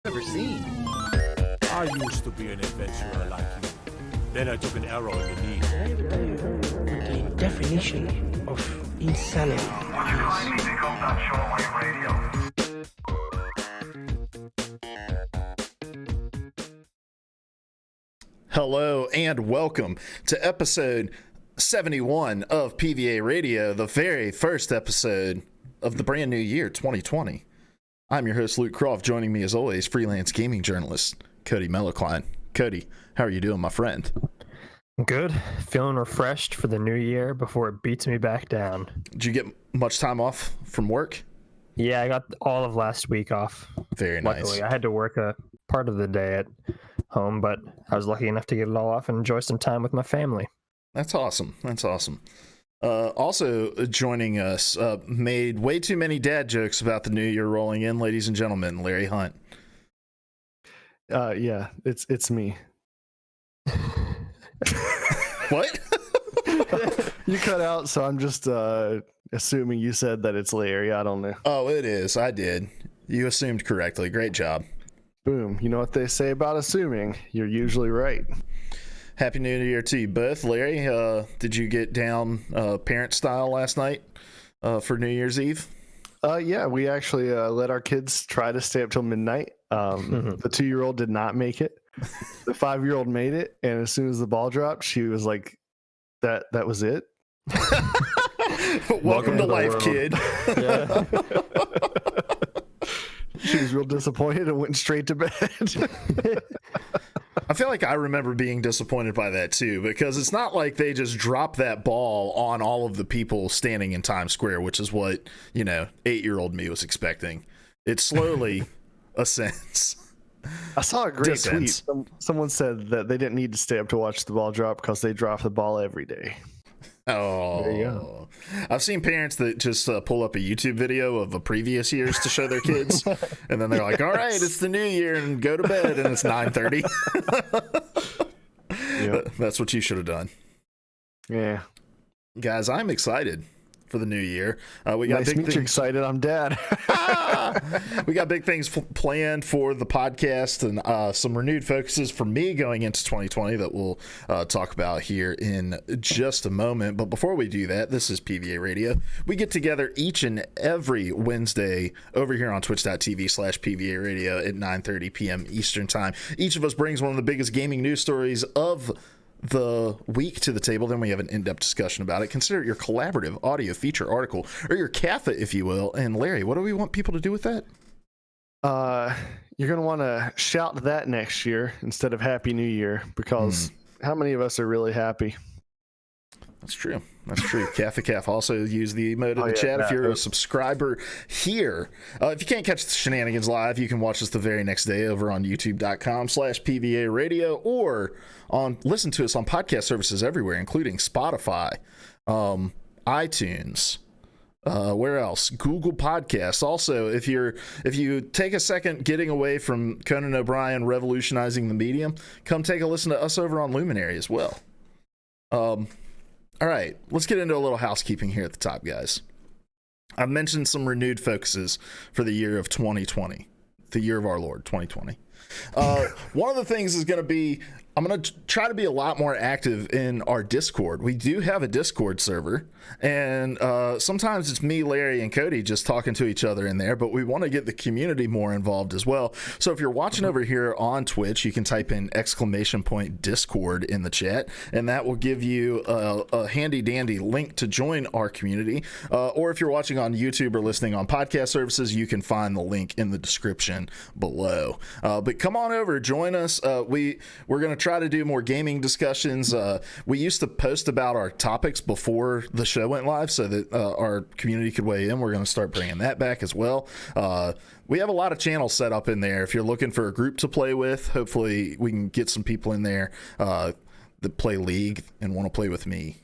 Ever seen. I used to be an adventurer like you. Then I took an arrow in the knee. The definition of insanity. Hello and welcome to episode 71 of PvA Radio, the very first episode of the brand new year, 2020. I'm your host, Luke Croft. Joining me, as always, freelance gaming journalist Cody Mellokline. Cody, how are you doing, my friend? Good. Feeling refreshed for the new year before it beats me back down. Did you get much time off from work? Yeah, I got all of last week off. Very nice. Luckily, I had to work a part of the day at home, but I was lucky enough to get it all off and enjoy some time with my family. That's awesome. That's awesome. Also joining us, made way too many dad jokes about the new year rolling in, ladies and gentlemen, Larry Hunt. Yeah, it's me. What? You cut out, so I'm just assuming you said that it's Larry. I don't know. Oh, it is. I did. You assumed correctly. Great job. Boom. You know what they say about assuming? You're usually right. Happy New Year to you both. Larry, did you get down parent style last night for New Year's Eve? Yeah, we actually let our kids try to stay up till midnight. The 2-year-old did not make it. The 5-year-old made it, and as soon as the ball dropped, she was like, that was it. Welcome to life, world. kid. Yeah. She was real disappointed and went straight to bed. I feel like I remember being disappointed by that too, because it's not like they just dropped that ball on all of the people standing in Times Square, which is what, 8-year-old me was expecting. It slowly ascends. I saw a great tweet. Someone said that they didn't need to stay up to watch the ball drop because they drop the ball every day. Oh, there you go. I've seen parents that just pull up a YouTube video of the previous years to show their kids, and then they're like, "All right, it's the new year, and go to bed," and it's 9:30. Yep. That's what you should have done. Yeah, guys, I'm excited for the new year. We got nice big meet you. things. Excited, I'm dad. We got big things planned for the podcast, and some renewed focuses for me going into 2020 that we'll talk about here in just a moment. But before we do that, this is PvA Radio. We get together each and every Wednesday over here on twitch.tv/PvA Radio at 9:30 p.m. Eastern time. Each of us brings one of the biggest gaming news stories of the week to the table. Then we have an in-depth discussion about it. Consider it your collaborative audio feature article, or your CAFA, if you will. And Larry, what do we want people to do with that? You're gonna want to shout that next year instead of Happy New Year, because how many of us are really happy? That's true. That's true. CAF. Also use the emote in the chat if you're a subscriber here. If you can't catch the shenanigans live, you can watch us the very next day over on youtube.com/PvA Radio, or listen to us on podcast services everywhere, including Spotify, iTunes, where else? Google Podcasts. Also, if you take a second getting away from Conan O'Brien revolutionizing the medium, come take a listen to us over on Luminary as well. All right, let's get into a little housekeeping here at the top, guys. I've mentioned some renewed focuses for the year of 2020, the year of our Lord, 2020. One of the things is going to be, I'm going to try to be a lot more active in our Discord. We do have a Discord server, and sometimes it's me, Larry, and Cody just talking to each other in there, but we want to get the community more involved as well. So if you're watching over here on Twitch, you can type in !Discord in the chat, and that will give you a handy dandy link to join our community. Or if you're watching on YouTube or listening on podcast services, you can find the link in the description below. But come on over, join us. We're going to try to do more gaming discussions. We used to post about our topics before the show went live so that our community could weigh in. We're going to start bringing that back as well. We have a lot of channels set up in there. If you're looking for a group to play with, hopefully we can get some people in there that play League and want to play with me.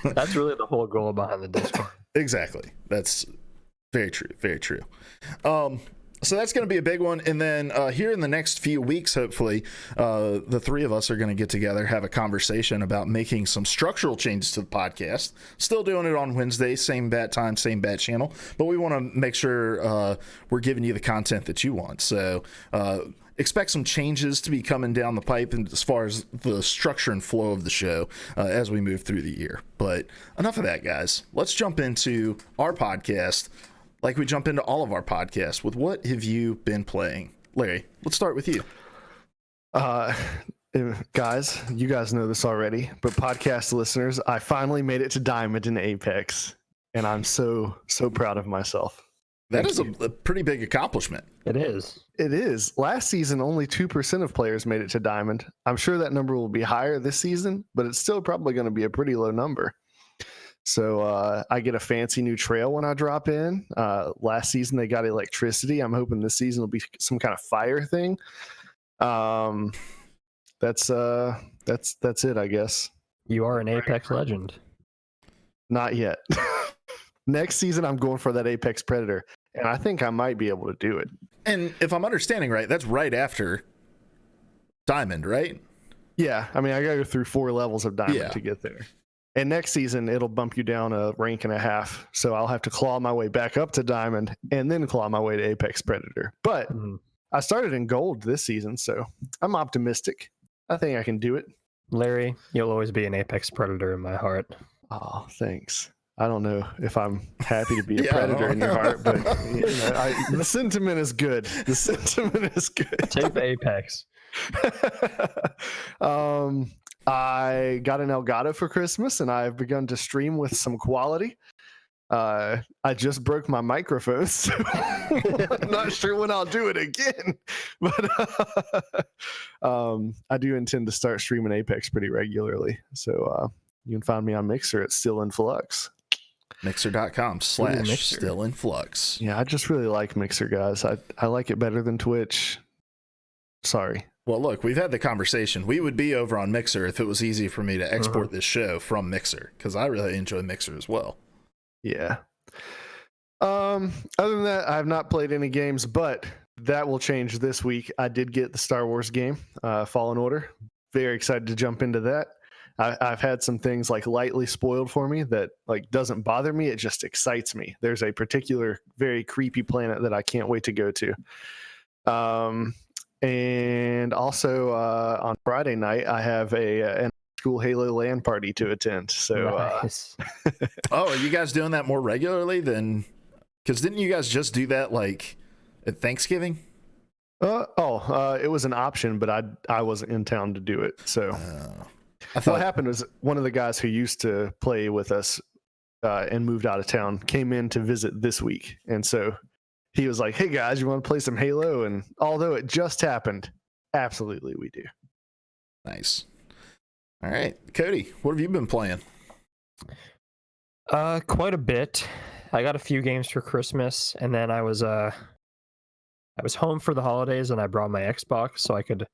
That's really the whole goal behind the Discord. Exactly. That's very true. Very true. So that's going to be a big one. And then here in the next few weeks, hopefully, the three of us are going to get together, have a conversation about making some structural changes to the podcast. Still doing it on Wednesday, same bat time, same bat channel. But we want to make sure we're giving you the content that you want. So expect some changes to be coming down the pipe as far as the structure and flow of the show as we move through the year. But enough of that, guys. Let's jump into our podcast. Like we jump into all of our podcasts with what have you been playing? Larry, let's start with you. Guys, you guys know this already, but podcast listeners, I finally made it to Diamond in Apex, and I'm so proud of myself. That is a pretty big accomplishment. It is. It is. Last season, only 2% of players made it to Diamond. I'm sure that number will be higher this season, but it's still probably going to be a pretty low number. So I get a fancy new trail when I drop in. Last season they got electricity. I'm hoping this season will be some kind of fire thing. That's it, I guess. You are an Apex legend. Not yet. Next season I'm going for that Apex Predator, and I think I might be able to do it. And if I'm understanding right, that's right after Diamond, right? Yeah, I mean I gotta go through 4 levels of Diamond to get there. And next season, it'll bump you down a rank and a half. So I'll have to claw my way back up to Diamond and then claw my way to Apex Predator. But I started in Gold this season, so I'm optimistic. I think I can do it. Larry, you'll always be an Apex Predator in my heart. Oh, thanks. I don't know if I'm happy to be a Predator in your heart, but the sentiment is good. The sentiment is good. Take the Apex. I got an Elgato for Christmas, and I've begun to stream with some quality. I just broke my microphone, so I'm not sure when I'll do it again. But I do intend to start streaming Apex pretty regularly. So you can find me on Mixer at Still in Flux. Mixer.com/StillInFlux. Yeah, I just really like Mixer, guys. I like it better than Twitch. Sorry. Well, look, we've had the conversation. We would be over on Mixer if it was easy for me to export this show from Mixer, because I really enjoy Mixer as well. Yeah. Other than that, I have not played any games, but that will change this week. I did get the Star Wars game, Fallen Order. Very excited to jump into that. I've had some things like lightly spoiled for me that doesn't bother me. It just excites me. There's a particular very creepy planet that I can't wait to go to. And also on Friday night, I have an school Halo LAN party to attend. So, nice. Oh, are you guys doing that more regularly than? Because didn't you guys just do that at Thanksgiving? It was an option, but I wasn't in town to do it. So, what happened was one of the guys who used to play with us and moved out of town came in to visit this week, and so. He was like, "Hey guys, you want to play some Halo?" And although it just happened, absolutely we do. Nice. All right, Cody, what have you been playing? Quite a bit. I got a few games for Christmas, and then I was home for the holidays, and I brought my Xbox so I could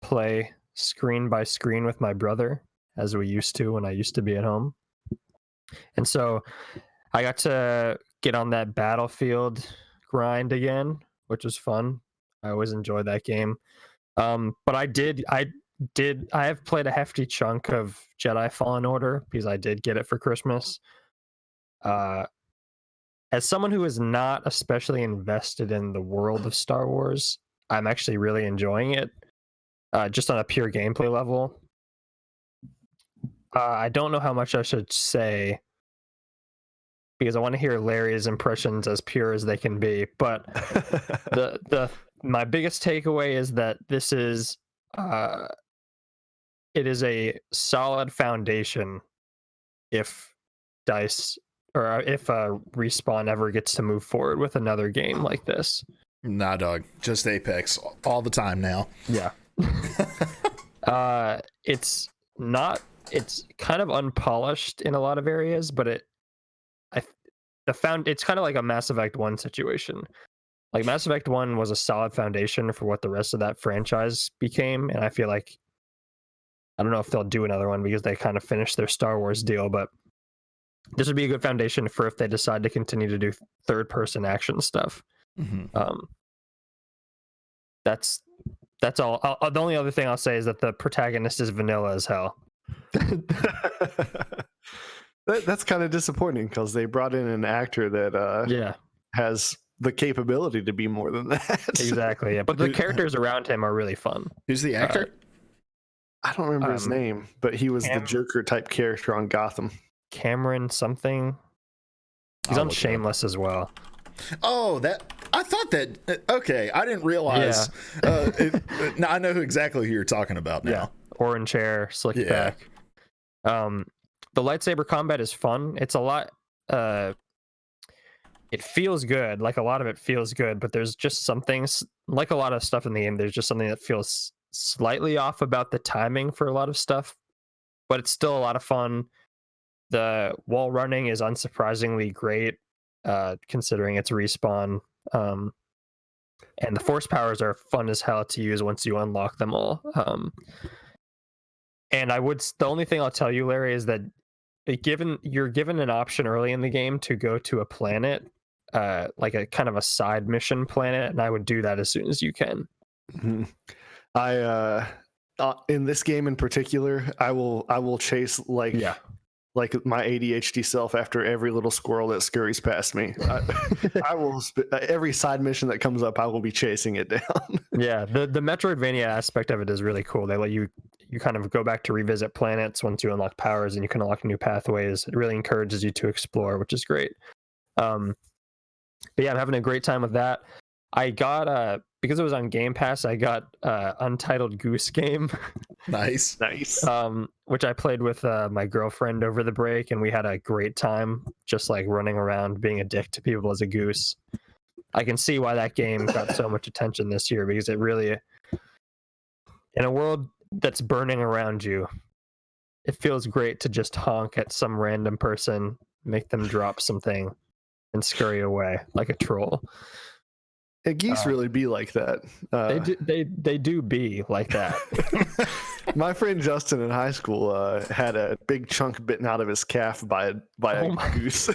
play screen by screen with my brother, as we used to when I used to be at home. And so I got to get on that Battlefield grind again, which was fun. I always enjoyed that game. But I have played a hefty chunk of Jedi Fallen Order because I did get it for Christmas. As someone who is not especially invested in the world of Star Wars, I'm actually really enjoying it, just on a pure gameplay level. I don't know how much I should say because I want to hear Larry's impressions as pure as they can be. But my biggest takeaway is that this is it is a solid foundation if DICE or if Respawn ever gets to move forward with another game like this. Nah, dog. Just Apex all the time now. Yeah. It's kind of unpolished in a lot of areas, but it's kind of like a Mass Effect 1 situation. Like Mass Effect 1 was a solid foundation for what the rest of that franchise became, and I feel like I don't know if they'll do another one because they kind of finished their Star Wars deal, but this would be a good foundation for if they decide to continue to do third-person action stuff. Mm-hmm. That's all. The only other thing I'll say is that the protagonist is vanilla as hell. That's kind of disappointing because they brought in an actor that has the capability to be more than that. Exactly. Yeah, but the characters around him are really fun. Who's the actor? I don't remember his name, but he was the Joker type character on Gotham. Cameron something. He's on Shameless as well. Oh, I thought that. Okay, I didn't realize. No, I know exactly who you're talking about now. Yeah, orange hair, slicked back. The lightsaber combat is fun. It's a lot. It feels good. Like a lot of it feels good, but there's just some things, like a lot of stuff in the game. There's just something that feels slightly off about the timing for a lot of stuff, but it's still a lot of fun. The wall running is unsurprisingly great, considering it's respawn. And the force powers are fun as hell to use once you unlock them all. And the only thing I'll tell you, Larry, is that you're given an option early in the game to go to a planet, like a kind of a side mission planet, and I would do that as soon as you can. Mm-hmm. I in this game in particular, I will chase like my ADHD self after every little squirrel that scurries past me. I will every side mission that comes up, I will be chasing it down. Yeah, the Metroidvania aspect of it is really cool. They let you kind of go back to revisit planets once you unlock powers, and you can unlock new pathways. It really encourages you to explore, which is great. But yeah, I'm having a great time with that. I got because it was on Game Pass, I got Untitled Goose Game. Nice. Which I played with my girlfriend over the break, and we had a great time just like running around being a dick to people as a goose. I can see why that game got so much attention this year, because it really, in a world that's burning around you, it feels great to just honk at some random person, make them drop something, and scurry away like a troll. Geese really be like that. They do be like that. My friend Justin in high school had a big chunk bitten out of his calf by a goose.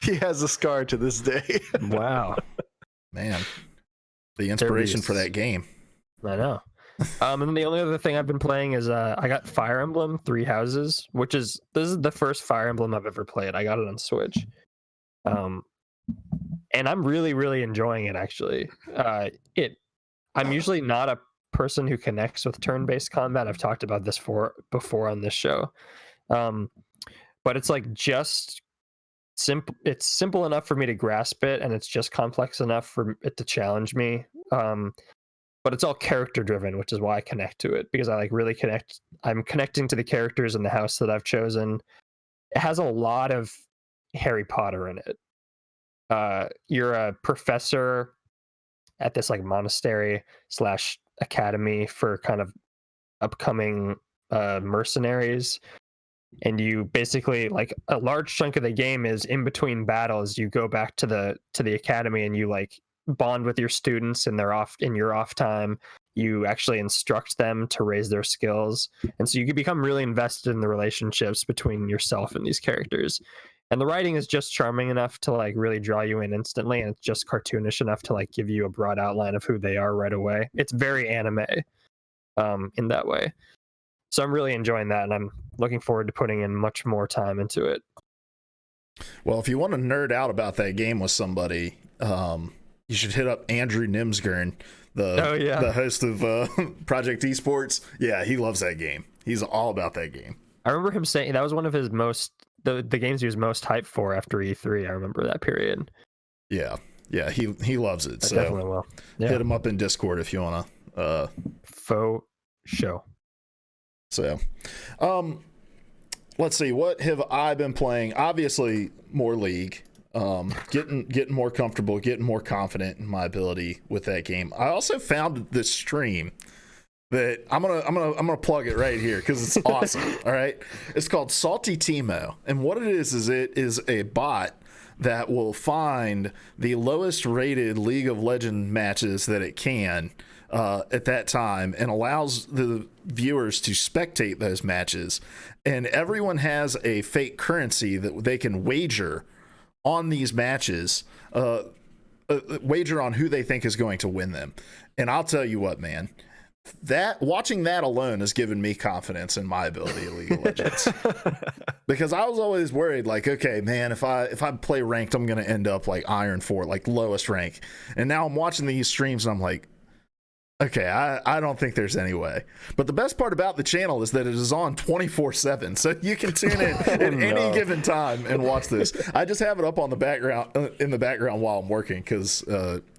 He has a scar to this day. Wow, man, the inspiration for that game. I know. And then the only other thing I've been playing is I got Fire Emblem Three Houses, this is the first Fire Emblem I've ever played. I got it on Switch. And I'm really, really enjoying it, actually. I'm usually not a person who connects with turn-based combat. I've talked about this before on this show. But it's like just simple. It's simple enough for me to grasp it, and it's just complex enough for it to challenge me. But it's all character-driven, which is why I connect to it, because I like really connect. I'm connecting to the characters in the house that I've chosen. It has a lot of Harry Potter in it. You're a professor at this like monastery / academy for kind of upcoming mercenaries, and you basically, like, a large chunk of the game is in between battles. You go back to the academy and you like bond with your students, and they're off in your off time. You actually instruct them to raise their skills, and so you can become really invested in the relationships between yourself and these characters. And the writing is just charming enough to like really draw you in instantly, and it's just cartoonish enough to like give you a broad outline of who they are right away. It's very anime in that way. So I'm really enjoying that, and I'm looking forward to putting in much more time into it. Well, if you want to nerd out about that game with somebody, you should hit up Andrew Nimsgren, the host of Project Esports. Yeah, he loves that game. He's all about that game. I remember him saying that was one of his the games he was most hyped for after E3. I remember that period. Yeah, he loves it. So definitely will. Yeah. Hit him up in Discord if you want to. Faux show. So, let's see. What have I been playing? Obviously, more League. Getting more comfortable, getting more confident in my ability with that game. I also found this stream that I'm gonna plug it right here because it's awesome. All right, it's called Salty Timo, and what it is it is a bot that will find the lowest rated League of Legends matches that it can at that time, and allows the viewers to spectate those matches. And everyone has a fake currency that they can wager on these matches wager on who they think is going to win them. And I'll tell you what, man, that watching that alone has given me confidence in my ability at League of Legends. Because I was always worried, like, okay, man, if I play ranked, I'm going to end up like Iron 4, like lowest rank. And now I'm watching these streams and I'm like, okay, I don't think there's any way. But the best part about the channel is that it is on 24/7, so you can tune in at any given time and watch this. I just have it up on the background in the background while I'm working because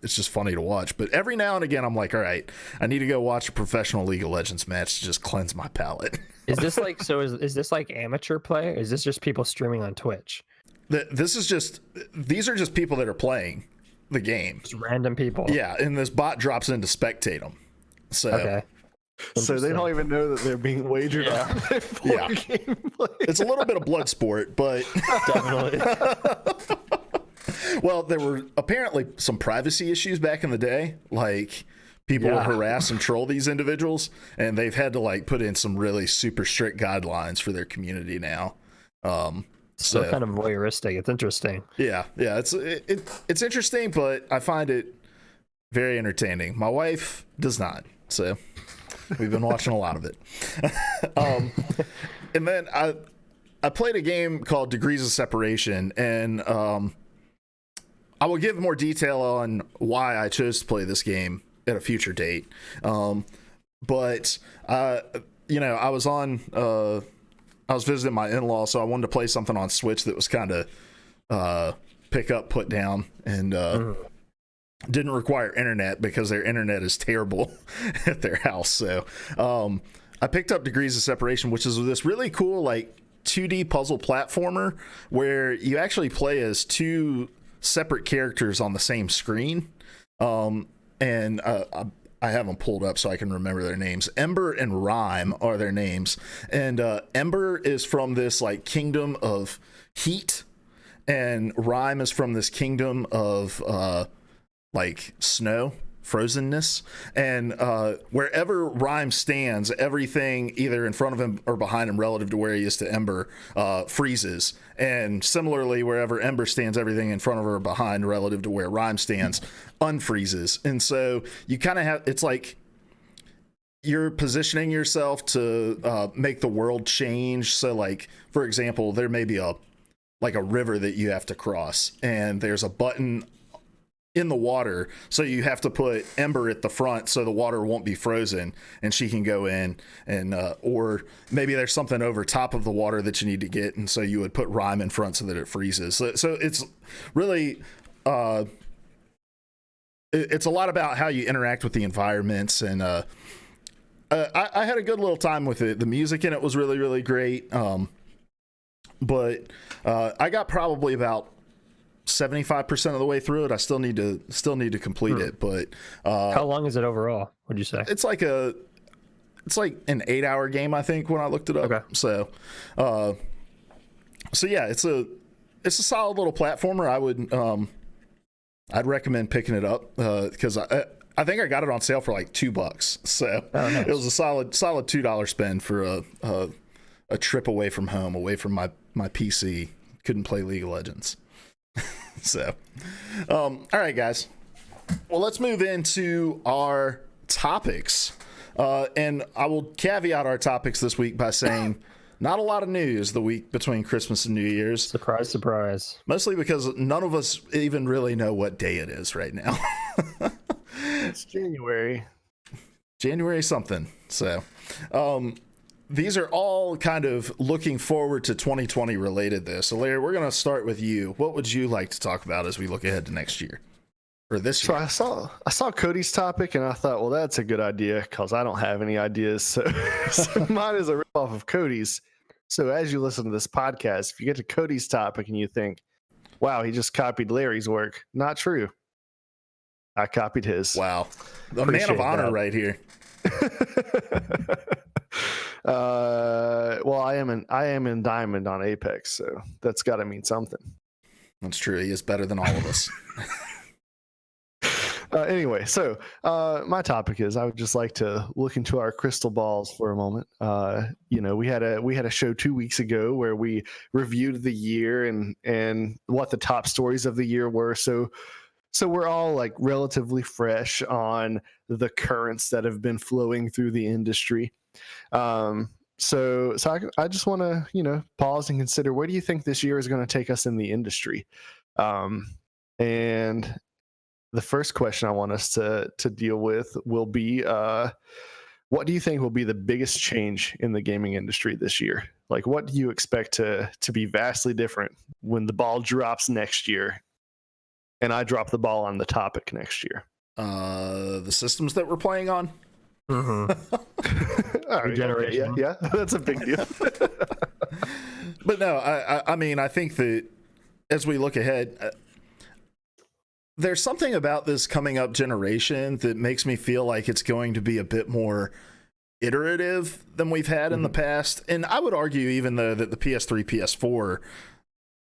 it's just funny to watch. But every now and again, I'm like, all right, I need to go watch a professional League of Legends match to just cleanse my palate. Is this like is this like amateur play? Or is this just people streaming on Twitch? These are just people that are playing the game. Just random people. Yeah, and this bot drops in to spectate them. So, okay. So they don't even know that they're being wagered on. Yeah. Gameplay. It's a little bit of blood sport, but Definitely. well, there were apparently some privacy issues back in the day. Like people would harass and troll these individuals, and they've had to like put in some really super strict guidelines for their community now. So kind of voyeuristic. It's interesting. Yeah, it's interesting, but I find it very entertaining. My wife does not, so we've been watching a lot of it. And then I played a game called Degrees of Separation, and I will give more detail on why I chose to play this game at a future date. But I was on. I was visiting my in-laws, so I wanted to play something on Switch that was kind of pick up, put down, and didn't require internet because their internet is terrible at their house. So I picked up Degrees of Separation, which is this really cool like 2D puzzle platformer where you actually play as two separate characters on the same screen. And I have them pulled up so I can remember their names. Ember and Rhyme are their names. And Ember is from this like kingdom of heat, and Rhyme is from this kingdom of like snow, frozenness. And wherever Rhyme stands, everything either in front of him or behind him relative to where he is to Ember freezes. And similarly, wherever Ember stands, everything in front of her or behind relative to where Rhyme stands unfreezes. And so you kind of have, it's like you're positioning yourself to make the world change. So like, for example, there may be a river that you have to cross, and there's a button in the water, so you have to put Ember at the front so the water won't be frozen and she can go in, and or maybe there's something over top of the water that you need to get, and so you would put Rhyme in front so that it freezes. So it's really it's a lot about how you interact with the environments, and I had a good little time with it. The music in it was really, really great, but I got probably about 75% of the way through it. I still need to complete it, but how long is it overall, would you say? It's like an 8-hour game, I think, when I looked it up. Okay. So yeah, it's a solid little platformer. I'd recommend picking it up because I think I got it on sale for like $2. So nice. It was a solid $2 spend for a trip away from home, away from my PC. Couldn't play League of Legends. So, all right, guys. Well, let's move into our topics. And I will caveat our topics this week by saying not a lot of news the week between Christmas and New Year's. Surprise, surprise. Mostly because none of us even really know what day it is right now. It's January. January something. So, these are all kind of looking forward to 2020 related this. So Larry, we're going to start with you. What would you like to talk about as we look ahead to next year or this year? So I saw Cody's topic and I thought, well, that's a good idea because I don't have any ideas. So mine is a ripoff of Cody's. So as you listen to this podcast, if you get to Cody's topic and you think, wow, he just copied Larry's work, not true. I copied his. Wow. A man of honor right here. Well, I am in Diamond on Apex, so that's got to mean something. That's true. He is better than all of us. Anyway, so my topic is I would just like to look into our crystal balls for a moment. We had a show 2 weeks ago where we reviewed the year and what the top stories of the year were. So So we're all like relatively fresh on the currents that have been flowing through the industry. So I just want to, pause and consider, where do you think this year is going to take us in the industry? And the first question I want us to deal with will be, what do you think will be the biggest change in the gaming industry this year? Like, what do you expect to be vastly different when the ball drops next year and I drop the ball on the topic next year? The systems that we're playing on. Mm-hmm. All right, Generation. okay, yeah, that's a big deal. But no, I mean, I think that as we look ahead, there's something about this coming up generation that makes me feel like it's going to be a bit more iterative than we've had in the past. And I would argue even though that the PS3, PS4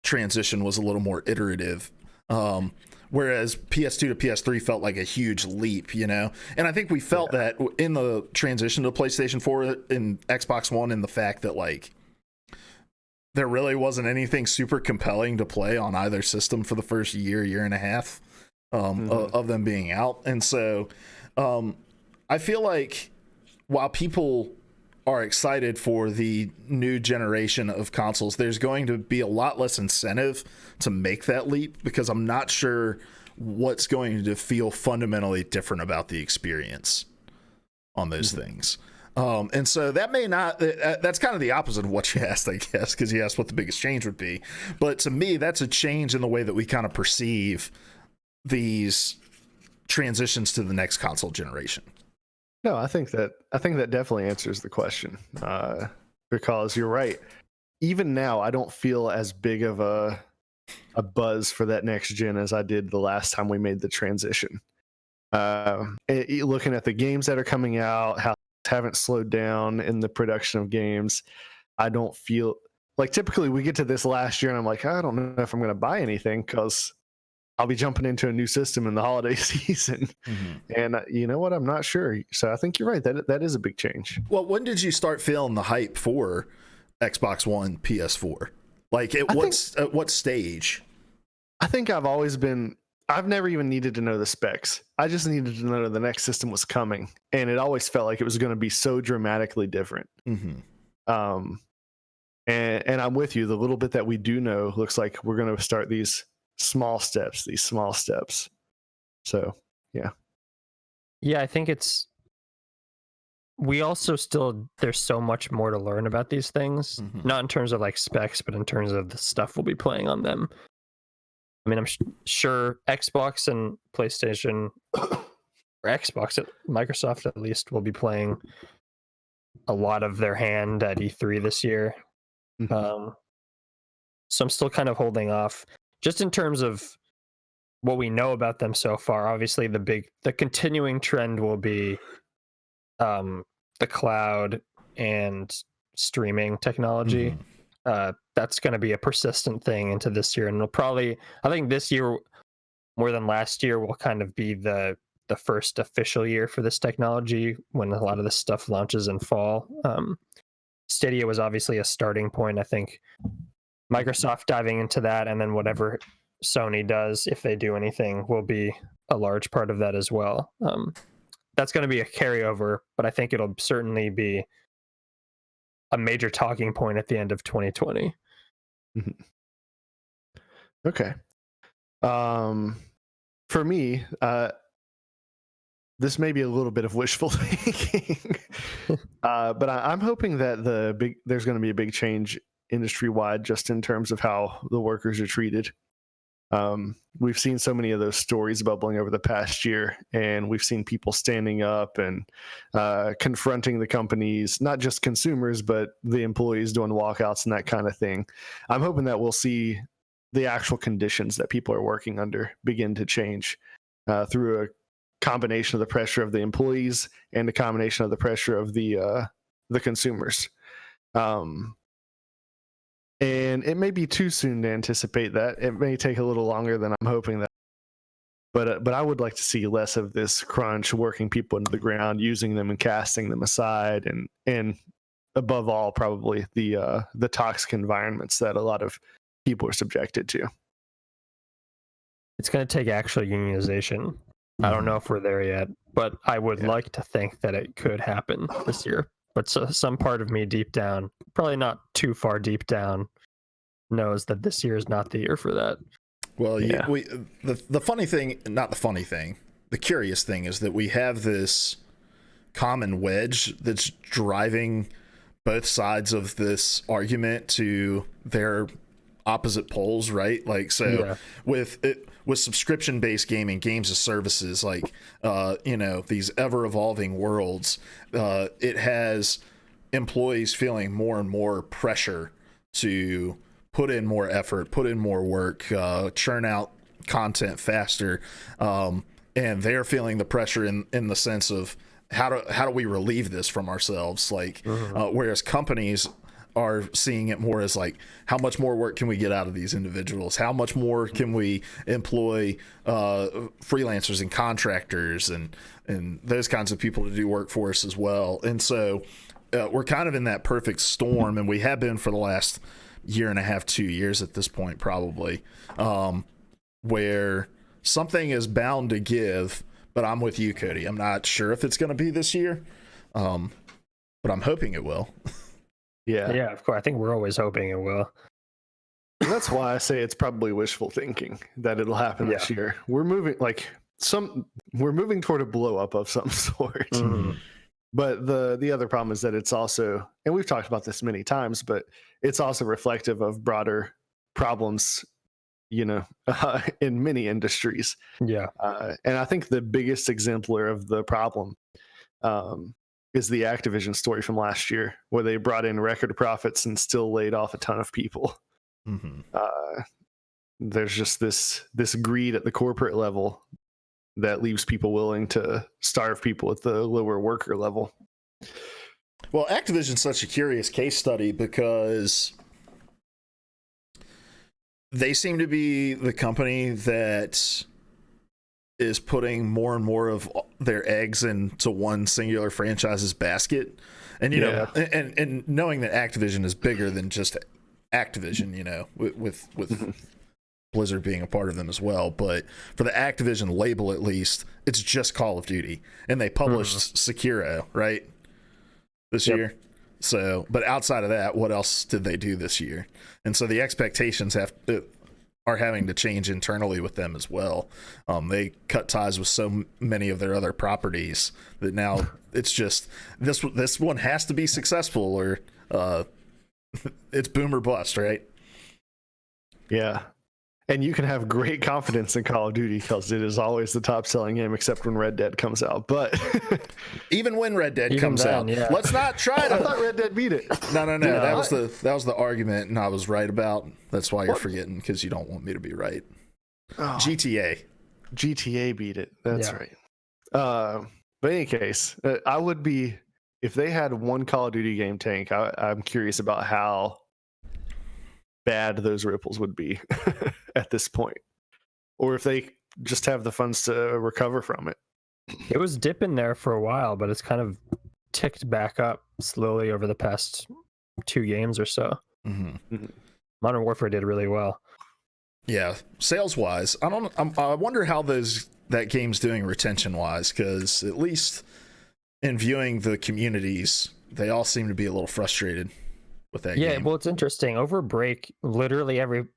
transition was a little more iterative. Whereas PS2 to PS3 felt like a huge leap, And I think we felt that in the transition to PlayStation 4 and Xbox One, and the fact that like there really wasn't anything super compelling to play on either system for the first year and a half of them being out. And so I feel like while people are excited for the new generation of consoles, there's going to be a lot less incentive to make that leap, because I'm not sure what's going to feel fundamentally different about the experience on those things. And so that may not, that's kind of the opposite of what you asked, I guess, because you asked what the biggest change would be. But to me, that's a change in the way that we kind of perceive these transitions to the next console generation. No, I think that definitely answers the question, because you're right. Even now, I don't feel as big of a buzz for that next gen as I did the last time we made the transition. Looking at the games that are coming out, how haven't slowed down in the production of games, I don't feel like, typically we get to this last year and I'm like, I don't know if I'm going to buy anything because I'll be jumping into a new system in the holiday season. And you know what? I'm not sure. So I think you're right. That is a big change. Well, when did you start feeling the hype for Xbox One, PS4? Like at what stage? I think I've never even needed to know the specs. I just needed to know the next system was coming. And it always felt like it was going to be so dramatically different. And I'm with you. The little bit that we do know looks like we're going to start these small steps. So, yeah. Yeah, I think we also still, there's so much more to learn about these things, not in terms of like specs, but in terms of the stuff we'll be playing on them. I mean, I'm sure Xbox and PlayStation, or Xbox, Microsoft at least, will be playing a lot of their hand at E3 this year. So I'm still kind of holding off. Just in terms of what we know about them so far, obviously the continuing trend will be the cloud and streaming technology. That's going to be a persistent thing into this year, and I think this year more than last year will kind of be the first official year for this technology, when a lot of this stuff launches in fall. Stadia was obviously a starting point. I think Microsoft diving into that, and then whatever Sony does, if they do anything, will be a large part of that as well. That's going to be a carryover, but I think it'll certainly be a major talking point at the end of 2020. Okay. For me, this may be a little bit of wishful thinking, but I'm hoping that there's going to be a big change industry-wide, just in terms of how the workers are treated. We've seen so many of those stories bubbling over the past year, and we've seen people standing up and confronting the companies, not just consumers, but the employees doing walkouts and that kind of thing. I'm hoping that we'll see the actual conditions that people are working under begin to change through a combination of the pressure of the employees and a combination of the pressure of the consumers. And it may be too soon to anticipate that. It may take a little longer than I'm hoping that. But I would like to see less of this crunch, working people into the ground, using them and casting them aside, and above all, probably the toxic environments that a lot of people are subjected to. It's going to take actual unionization. I don't know if we're there yet, but I would like to think that it could happen this year. But some part of me deep down, probably not too far deep down, knows that this year is not the year for that. Well, the funny thing, not the funny thing, the curious thing is that we have this common wedge that's driving both sides of this argument to their opposite poles, right? Like, so with subscription-based gaming, games as services, like, these ever-evolving worlds, it has employees feeling more and more pressure to put in more effort, put in more work, churn out content faster, and they're feeling the pressure in the sense of how do we relieve this from ourselves, like, whereas companies are seeing it more as like, how much more work can we get out of these individuals? How much more can we employ freelancers and contractors and those kinds of people to do work for us as well? And so we're kind of in that perfect storm, and we have been for the last year and a half, 2 years at this point, probably, where something is bound to give. But I'm with you, Cody. I'm not sure if it's going to be this year, but I'm hoping it will. Yeah, of course. I think we're always hoping it will. And that's why I say it's probably wishful thinking that it'll happen this year. We're moving toward a blow up of some sort. But the other problem is that it's also, and we've talked about this many times, but it's also reflective of broader problems, in many industries. Yeah. And I think the biggest exemplar of the problem is the Activision story from last year, where they brought in record profits and still laid off a ton of people. There's just this greed at the corporate level that leaves people willing to starve people at the lower worker level. Well, Activision's such a curious case study because they seem to be the company that is putting more and more of their eggs into one singular franchise's basket. And, and knowing that Activision is bigger than just Activision, with Blizzard being a part of them as well. But for the Activision label, at least, it's just Call of Duty. And they published Sekiro, right? This year. So, but outside of that, what else did they do this year? And so the expectations are having to change internally with them as well. They cut ties with so many of their other properties that now it's just this one has to be successful, or it's boom or bust, right? Yeah. And you can have great confidence in Call of Duty because it is always the top selling game, except when Red Dead comes out. But even when Red Dead comes out, let's not try to. I thought Red Dead beat it. No. That was the argument, and I was right about. That's why you're forgetting, because you don't want me to be right. Oh. GTA beat it. That's right. But in any case, I would be, if they had one Call of Duty game tank, I'm curious about how bad those ripples would be at this point, or if they just have the funds to recover from it. It was dipping there for a while, but it's kind of ticked back up slowly over the past 2 games or so. Modern Warfare did really well. Yeah, sales wise, I wonder how that game's doing retention wise, because at least in viewing the communities, they all seem to be a little frustrated with that game. Yeah, well, it's interesting. Over break, literally every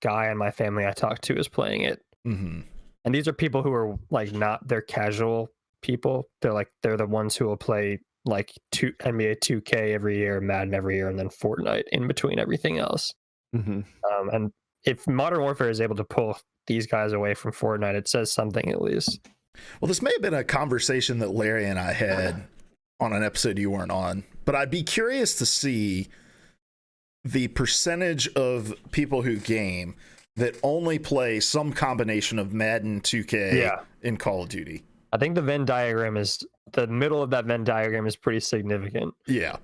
guy in my family I talk to is playing it. And these are people who are like they're casual people. They're the ones who will play like NBA 2K every year, Madden every year, and then Fortnite in between everything else. And if Modern Warfare is able to pull these guys away from Fortnite, it says something at least. Well, this may have been a conversation that Larry and I had on an episode you weren't on, but I'd be curious to see the percentage of people who game that only play some combination of Madden, 2K, and Call of Duty. I think the middle of that Venn diagram is pretty significant. Yeah.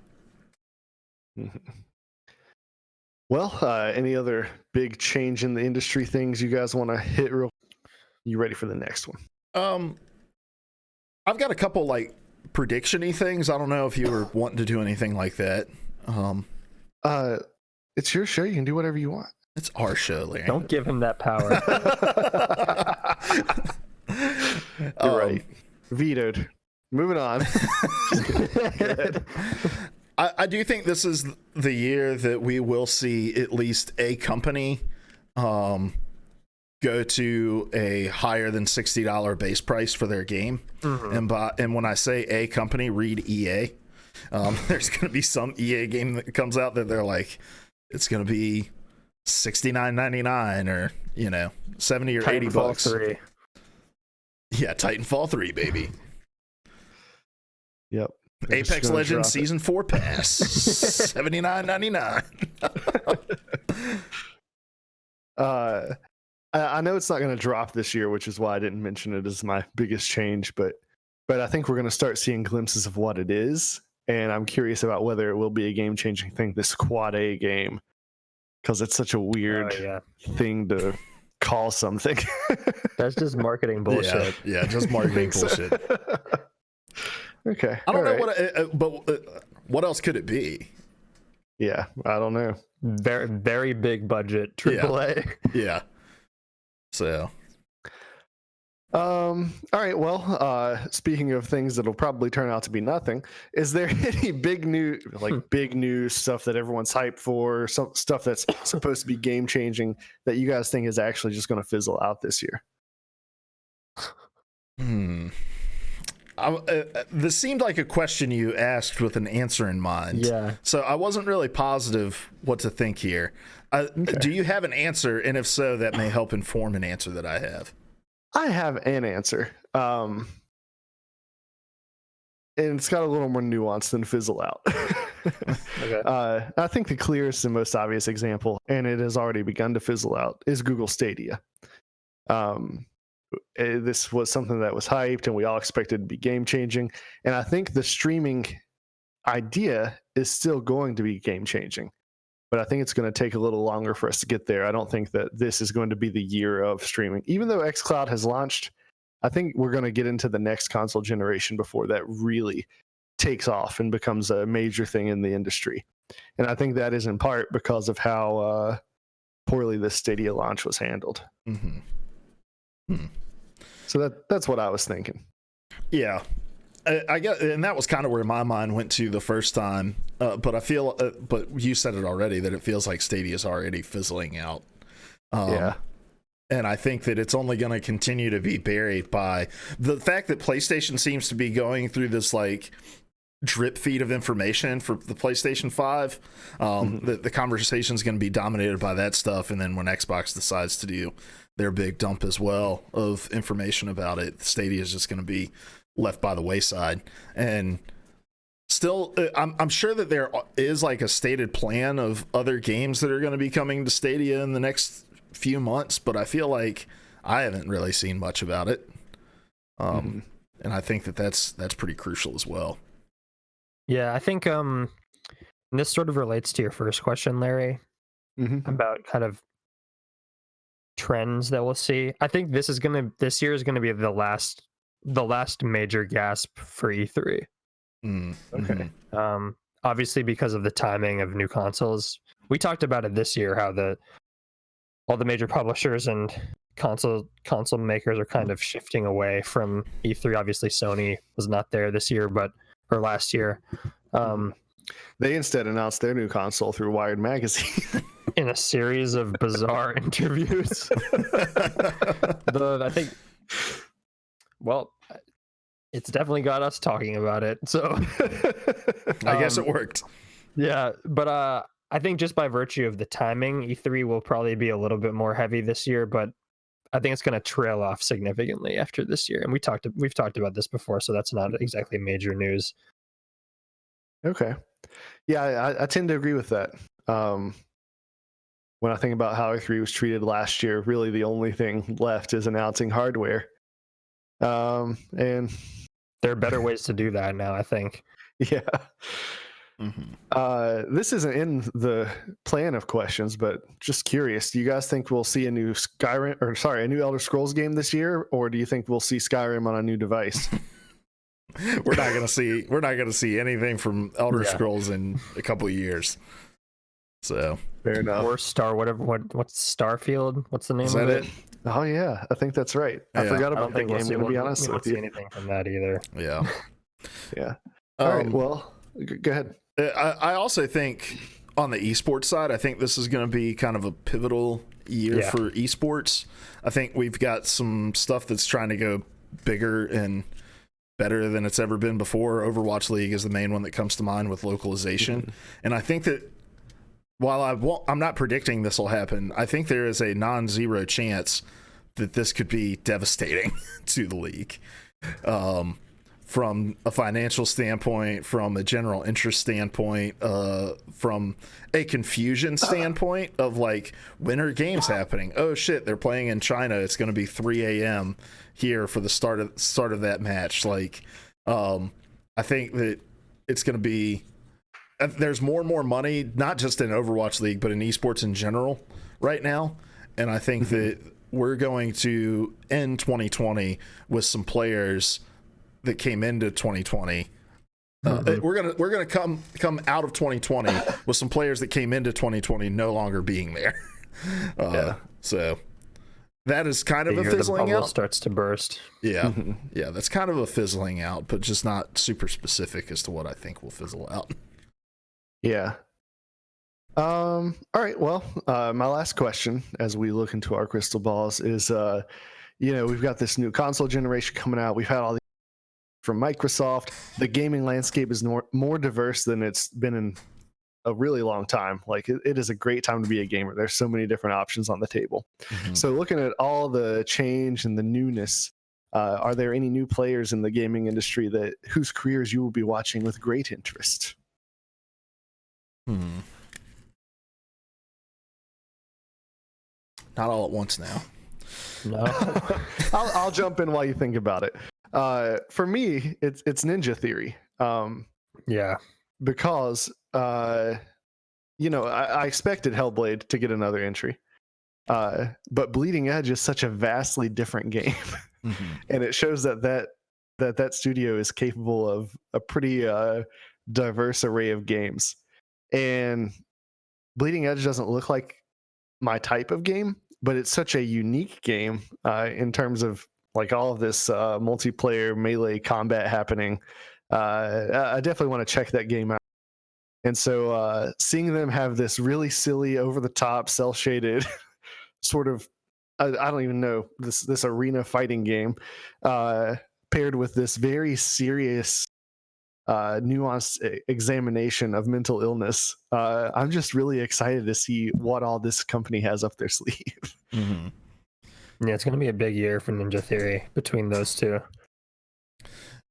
Well, any other big change in the industry things you guys want to hit real? You ready for the next one? I've got a couple like prediction-y things. I don't know if you were wanting to do anything like that. It's your show. You can do whatever you want. It's our show, Larry. Don't give him that power. You're right. Vetoed. Moving on. I do think this is the year that we will see at least a company go to a higher than $60 base price for their game. And when I say a company, read EA. There's going to be some EA game that comes out that they're like, it's going to be $69.99 or, you know, 70 or 80 bucks. 3. Yeah, Titanfall 3, baby. Yep. Apex Legends Season 4 Pass, $79.99. I know it's not going to drop this year, which is why I didn't mention it as my biggest change, but I think we're going to start seeing glimpses of what it is, and I'm curious about whether it will be a game-changing thing, this Quad A game, because it's such a weird thing to call something. That's just marketing bullshit. Yeah, just marketing bullshit. Okay. I don't know what else could it be? Yeah, I don't know. Very, very big budget AAA. Yeah. So. All right. Well, speaking of things that'll probably turn out to be nothing, is there any big new stuff that everyone's hyped for, some stuff that's supposed to be game changing that you guys think is actually just going to fizzle out this year? This seemed like a question you asked with an answer in mind. Yeah. So I wasn't really positive what to think here. Do you have an answer? And if so, that may help inform an answer that I have. I have an answer. And it's got a little more nuance than fizzle out. Okay. I think the clearest and most obvious example, and it has already begun to fizzle out, is Google Stadia. This was something that was hyped and we all expected to be game changing. And I think the streaming idea is still going to be game changing, but I think it's going to take a little longer for us to get there. I don't think that this is going to be the year of streaming. Even though xCloud has launched, I think we're going to get into the next console generation before that really takes off and becomes a major thing in the industry. And I think that is in part because of how poorly this Stadia launch was handled. So that's what I was thinking. Yeah, I guess, and that was kind of where my mind went to the first time. But I feel, but you said it already, that it feels like Stadia is already fizzling out. Yeah. And I think that it's only going to continue to be buried by the fact that PlayStation seems to be going through this like drip feed of information for the PlayStation 5. The conversation is going to be dominated by that stuff. And then when Xbox decides to do their big dump as well of information about it, Stadia is just going to be left by the wayside. And still, I'm sure that there is like a stated plan of other games that are going to be coming to Stadia in the next few months, but I feel like I haven't really seen much about it. And I think that that's pretty crucial as well. Yeah, I think this sort of relates to your first question, Larry, about kind of trends that we'll see. I think this year is gonna be the last major gasp for E3. Okay. Obviously because of the timing of new consoles. We talked about it this year, how all the major publishers and console makers are kind of shifting away from E3. Obviously Sony was not there this year, or last year. They instead announced their new console through Wired magazine. In a series of bizarre interviews. I think, well, it's definitely got us talking about it. So I guess it worked. Yeah, but I think just by virtue of the timing, E3 will probably be a little bit more heavy this year, but I think it's going to trail off significantly after this year. And we've talked about this before, so that's not exactly major news. Okay. Yeah, I tend to agree with that. When I think about how E3 was treated last year, really the only thing left is announcing hardware. And there are better ways to do that now, I think. Yeah. This isn't in the plan of questions, but just curious, do you guys think we'll see a new a new Elder Scrolls game this year, or do you think we'll see Skyrim on a new device? We're not gonna see anything from Elder Scrolls in a couple of years. So Fair enough. Or Star, whatever. What's Starfield? What's the name Is of that it? Oh yeah, I think that's right. I Yeah. forgot I don't about that think we'll game. see, To be honest we won't with see you. anything from that either. Yeah. Yeah. All right. Um, Well, go ahead. I also think on the esports side, I think this is going to be kind of a pivotal year Yeah. for esports. I think we've got some stuff that's trying to go bigger and better than it's ever been before. Overwatch League is the main one that comes to mind with localization. And I think that while I'm not predicting this will happen, I think there is a non-zero chance that this could be devastating to the league. From a financial standpoint, from a general interest standpoint, from a confusion standpoint of like, when are games happening? Oh shit, they're playing in China. It's going to be 3 a.m. here for the start of that match. Like, I think that it's going to be, there's more and more money, not just in Overwatch League, but in esports in general right now. And I think that we're going to end 2020 with some players that came into 2020. We're gonna come out of 2020 with some players that came into 2020 no longer being there. So that is kind of a fizzling the bubble out. starts to burst. Yeah, yeah, that's kind of a fizzling out, but just not super specific as to what I think will fizzle out. Yeah. All right. Well, my last question, as we look into our crystal balls, is we've got this new console generation coming out. We've had all these from Microsoft. The gaming landscape is more diverse than it's been in a really long time. Like it is a great time to be a gamer. There's so many different options on the table. So looking at all the change and the newness, are there any new players in the gaming industry whose careers you will be watching with great interest? Not all at once now. No. I'll jump in while you think about it. For me, it's Ninja Theory. Yeah. Because I expected Hellblade to get another entry, but Bleeding Edge is such a vastly different game, and it shows that studio is capable of a pretty diverse array of games. And Bleeding Edge doesn't look like my type of game, but it's such a unique game in terms of like all of this multiplayer melee combat happening. I definitely want to check that game out. And so seeing them have this really silly, over-the-top, cel-shaded sort of, I don't even know, this arena fighting game paired with this very serious, nuanced examination of mental illness. I'm just really excited to see what all this company has up their sleeve. Yeah, it's going to be a big year for Ninja Theory between those two.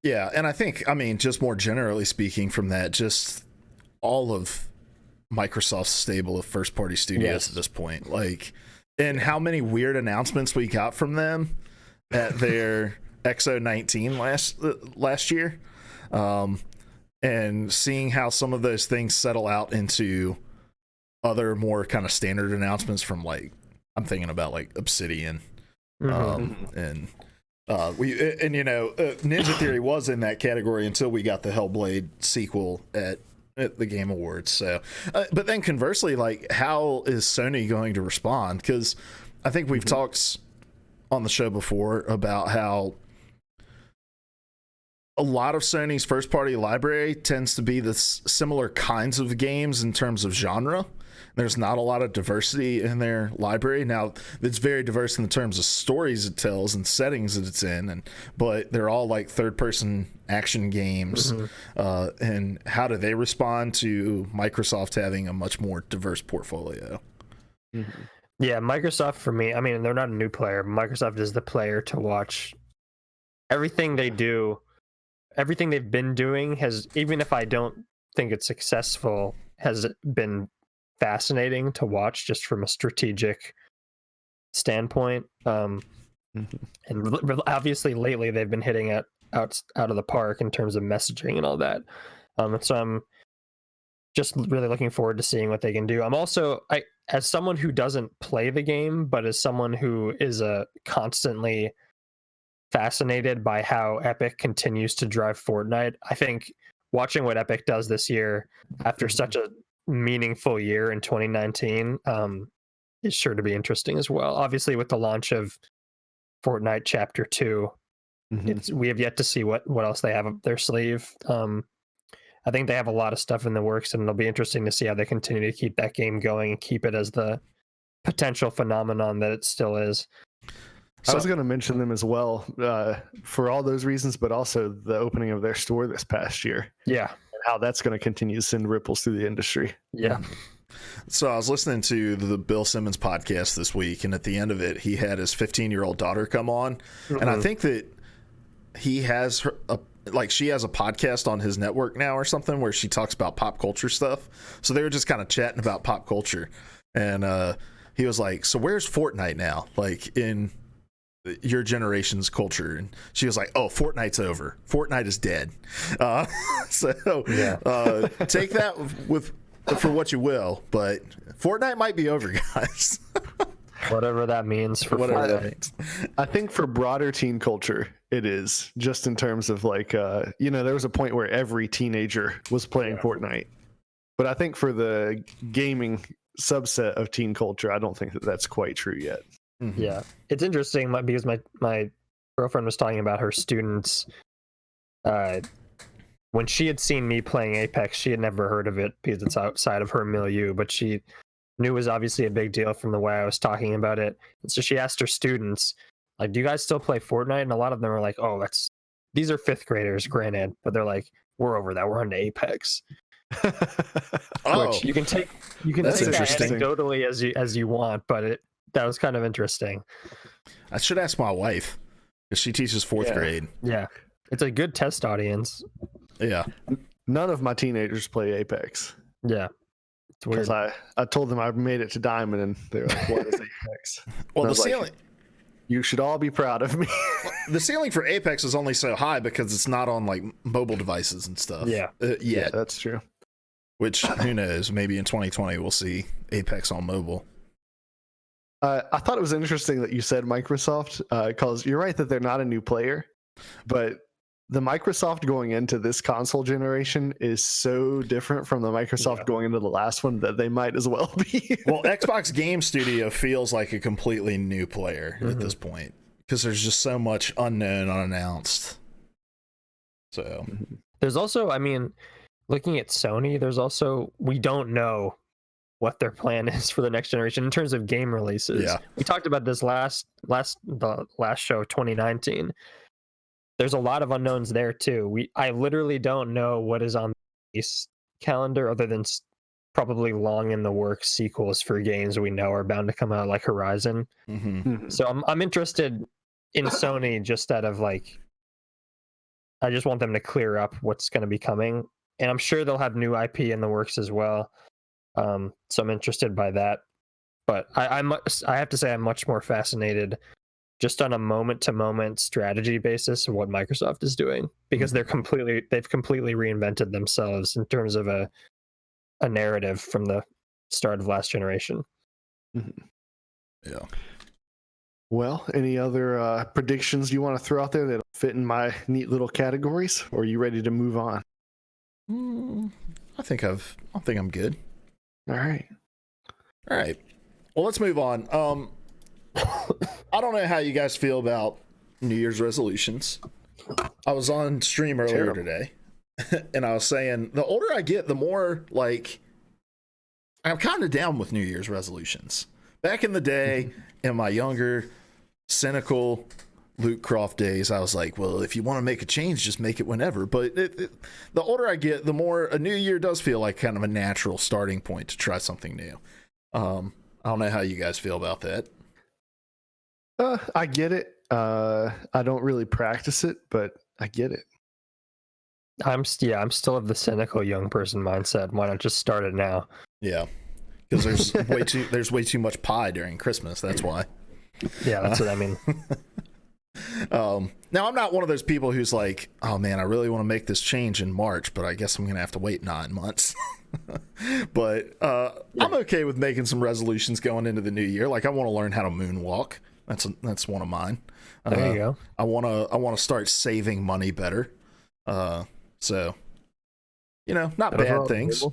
Yeah, and I think, just more generally speaking from that, just all of Microsoft's stable of first-party studios at this point. Like, and how many weird announcements we got from them at their XO19 last year. And seeing how some of those things settle out into other more kind of standard announcements from, like, I'm thinking about, like, Obsidian. And Ninja Theory was in that category until we got the Hellblade sequel at the Game Awards. So, but then conversely, like, how is Sony going to respond? Because I think we've talked on the show before about how a lot of Sony's first party library tends to be the similar kinds of games in terms of genre. There's not a lot of diversity in their library. Now, it's very diverse in the terms of stories it tells and settings that it's in, but they're all like third-person action games. And how do they respond to Microsoft having a much more diverse portfolio? Yeah, Microsoft, for me, they're not a new player. Microsoft is the player to watch. Everything they do, everything they've been doing has, even if I don't think it's successful, has been fascinating to watch just from a strategic standpoint. And obviously lately they've been hitting it out of the park in terms of messaging and all that. So I'm just really looking forward to seeing what they can do. I'm also, as someone who doesn't play the game, but as someone who is constantly fascinated by how Epic continues to drive Fortnite, I think watching what Epic does this year after such a meaningful year in 2019 is sure to be interesting as well. Obviously, with the launch of Fortnite Chapter 2, we have yet to see what else they have up their sleeve. I think they have a lot of stuff in the works, and it'll be interesting to see how they continue to keep that game going and keep it as the potential phenomenon that it still is. I was going to mention them as well for all those reasons, but also the opening of their store this past year. Yeah. And how that's going to continue to send ripples through the industry. Yeah. So I was listening to the Bill Simmons podcast this week, and at the end of it, he had his 15-year-old daughter come on. And I think that he has she has a podcast on his network now or something where she talks about pop culture stuff. So they were just kind of chatting about pop culture. And he was like, so where's Fortnite now? Like in your generation's culture. And she was like, oh, Fortnite's over. Fortnite is dead. Take that for what you will, but Fortnite might be over, guys. Whatever that means for Fortnite. I think for broader teen culture, it is, just in terms of like, there was a point where every teenager was playing Fortnite. But I think for the gaming subset of teen culture, I don't think that that's quite true yet. Mm-hmm. Yeah. It's interesting because my girlfriend was talking about her students. When she had seen me playing Apex, she had never heard of it because it's outside of her milieu, but she knew it was obviously a big deal from the way I was talking about it. And so she asked her students, like, do you guys still play Fortnite? And a lot of them are like, oh, these are fifth graders, granted, but they're like, we're over that. We're on to Apex. Which you can take that anecdotally as you want, but that was kind of interesting. I should ask my wife because she teaches fourth grade. Yeah. It's a good test audience. Yeah. None of my teenagers play Apex. Yeah. Because I told them I made it to Diamond, and they were like, what is Apex? Well, the ceiling... You should all be proud of me. The ceiling for Apex is only so high because it's not on like mobile devices and stuff. Yeah. Yeah, that's true. Which, who knows, maybe in 2020 we'll see Apex on mobile. I thought it was interesting that you said Microsoft, because you're right that they're not a new player, but the Microsoft going into this console generation is so different from the Microsoft going into the last one that they might as well be. Well, Xbox Game Studio feels like a completely new player at this point because there's just so much unknown, unannounced. So there's also, I mean, looking at Sony, there's also, we don't know what their plan is for the next generation in terms of game releases. Yeah. We talked about this the last show, 2019. There's a lot of unknowns there too. I literally don't know what is on the calendar other than probably long in the works sequels for games we know are bound to come out, like Horizon. So I'm interested in Sony just out of like, I just want them to clear up what's going to be coming, and I'm sure they'll have new IP in the works as well. So I'm interested by that, but I have to say I'm much more fascinated just on a moment-to-moment strategy basis of what Microsoft is doing, because they've completely reinvented themselves in terms of a narrative from the start of last generation. Yeah. Well, any other predictions you want to throw out there that fit in my neat little categories, or are you ready to move on? I think I'm good. All right. Well, let's move on. I don't know how you guys feel about New Year's resolutions. I was on stream earlier today, and I was saying the older I get, the more like I'm kind of down with New Year's resolutions. Back in the day, in my younger, cynical Luke Croft days, I was like, well, if you want to make a change, just make it whenever. But the older I get, the more a new year does feel like kind of a natural starting point to try something new. I don't know how you guys feel about that. I get it. I don't really practice it, but I get it. I'm still of the cynical young person mindset. Why not just start it now? Yeah, because there's way too much pie during Christmas. That's why. Yeah, that's what I mean. Now I'm not one of those people who's like, oh man, I really want to make this change in March, but I guess I'm gonna have to wait 9 months. But I'm okay with making some resolutions going into the new year. Like I want to learn how to moonwalk. That's one of mine. There you go. I want to start saving money better. So, not bad things,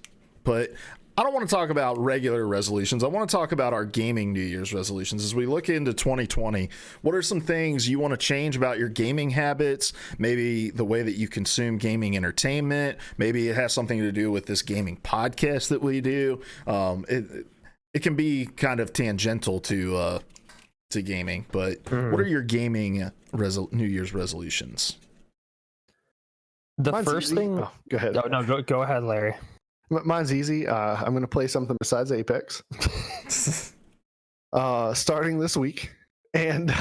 but I don't want to talk about regular resolutions. I want to talk about our gaming New Year's resolutions. As we look into 2020, what are some things you want to change about your gaming habits? Maybe the way that you consume gaming entertainment. Maybe it has something to do with this gaming podcast that we do. It can be kind of tangential to gaming, but what are your gaming New Year's resolutions? Mine's First easy. thing. Oh, go ahead. No, go ahead, Larry. Mine's easy. I'm going to play something besides Apex. Starting this week. And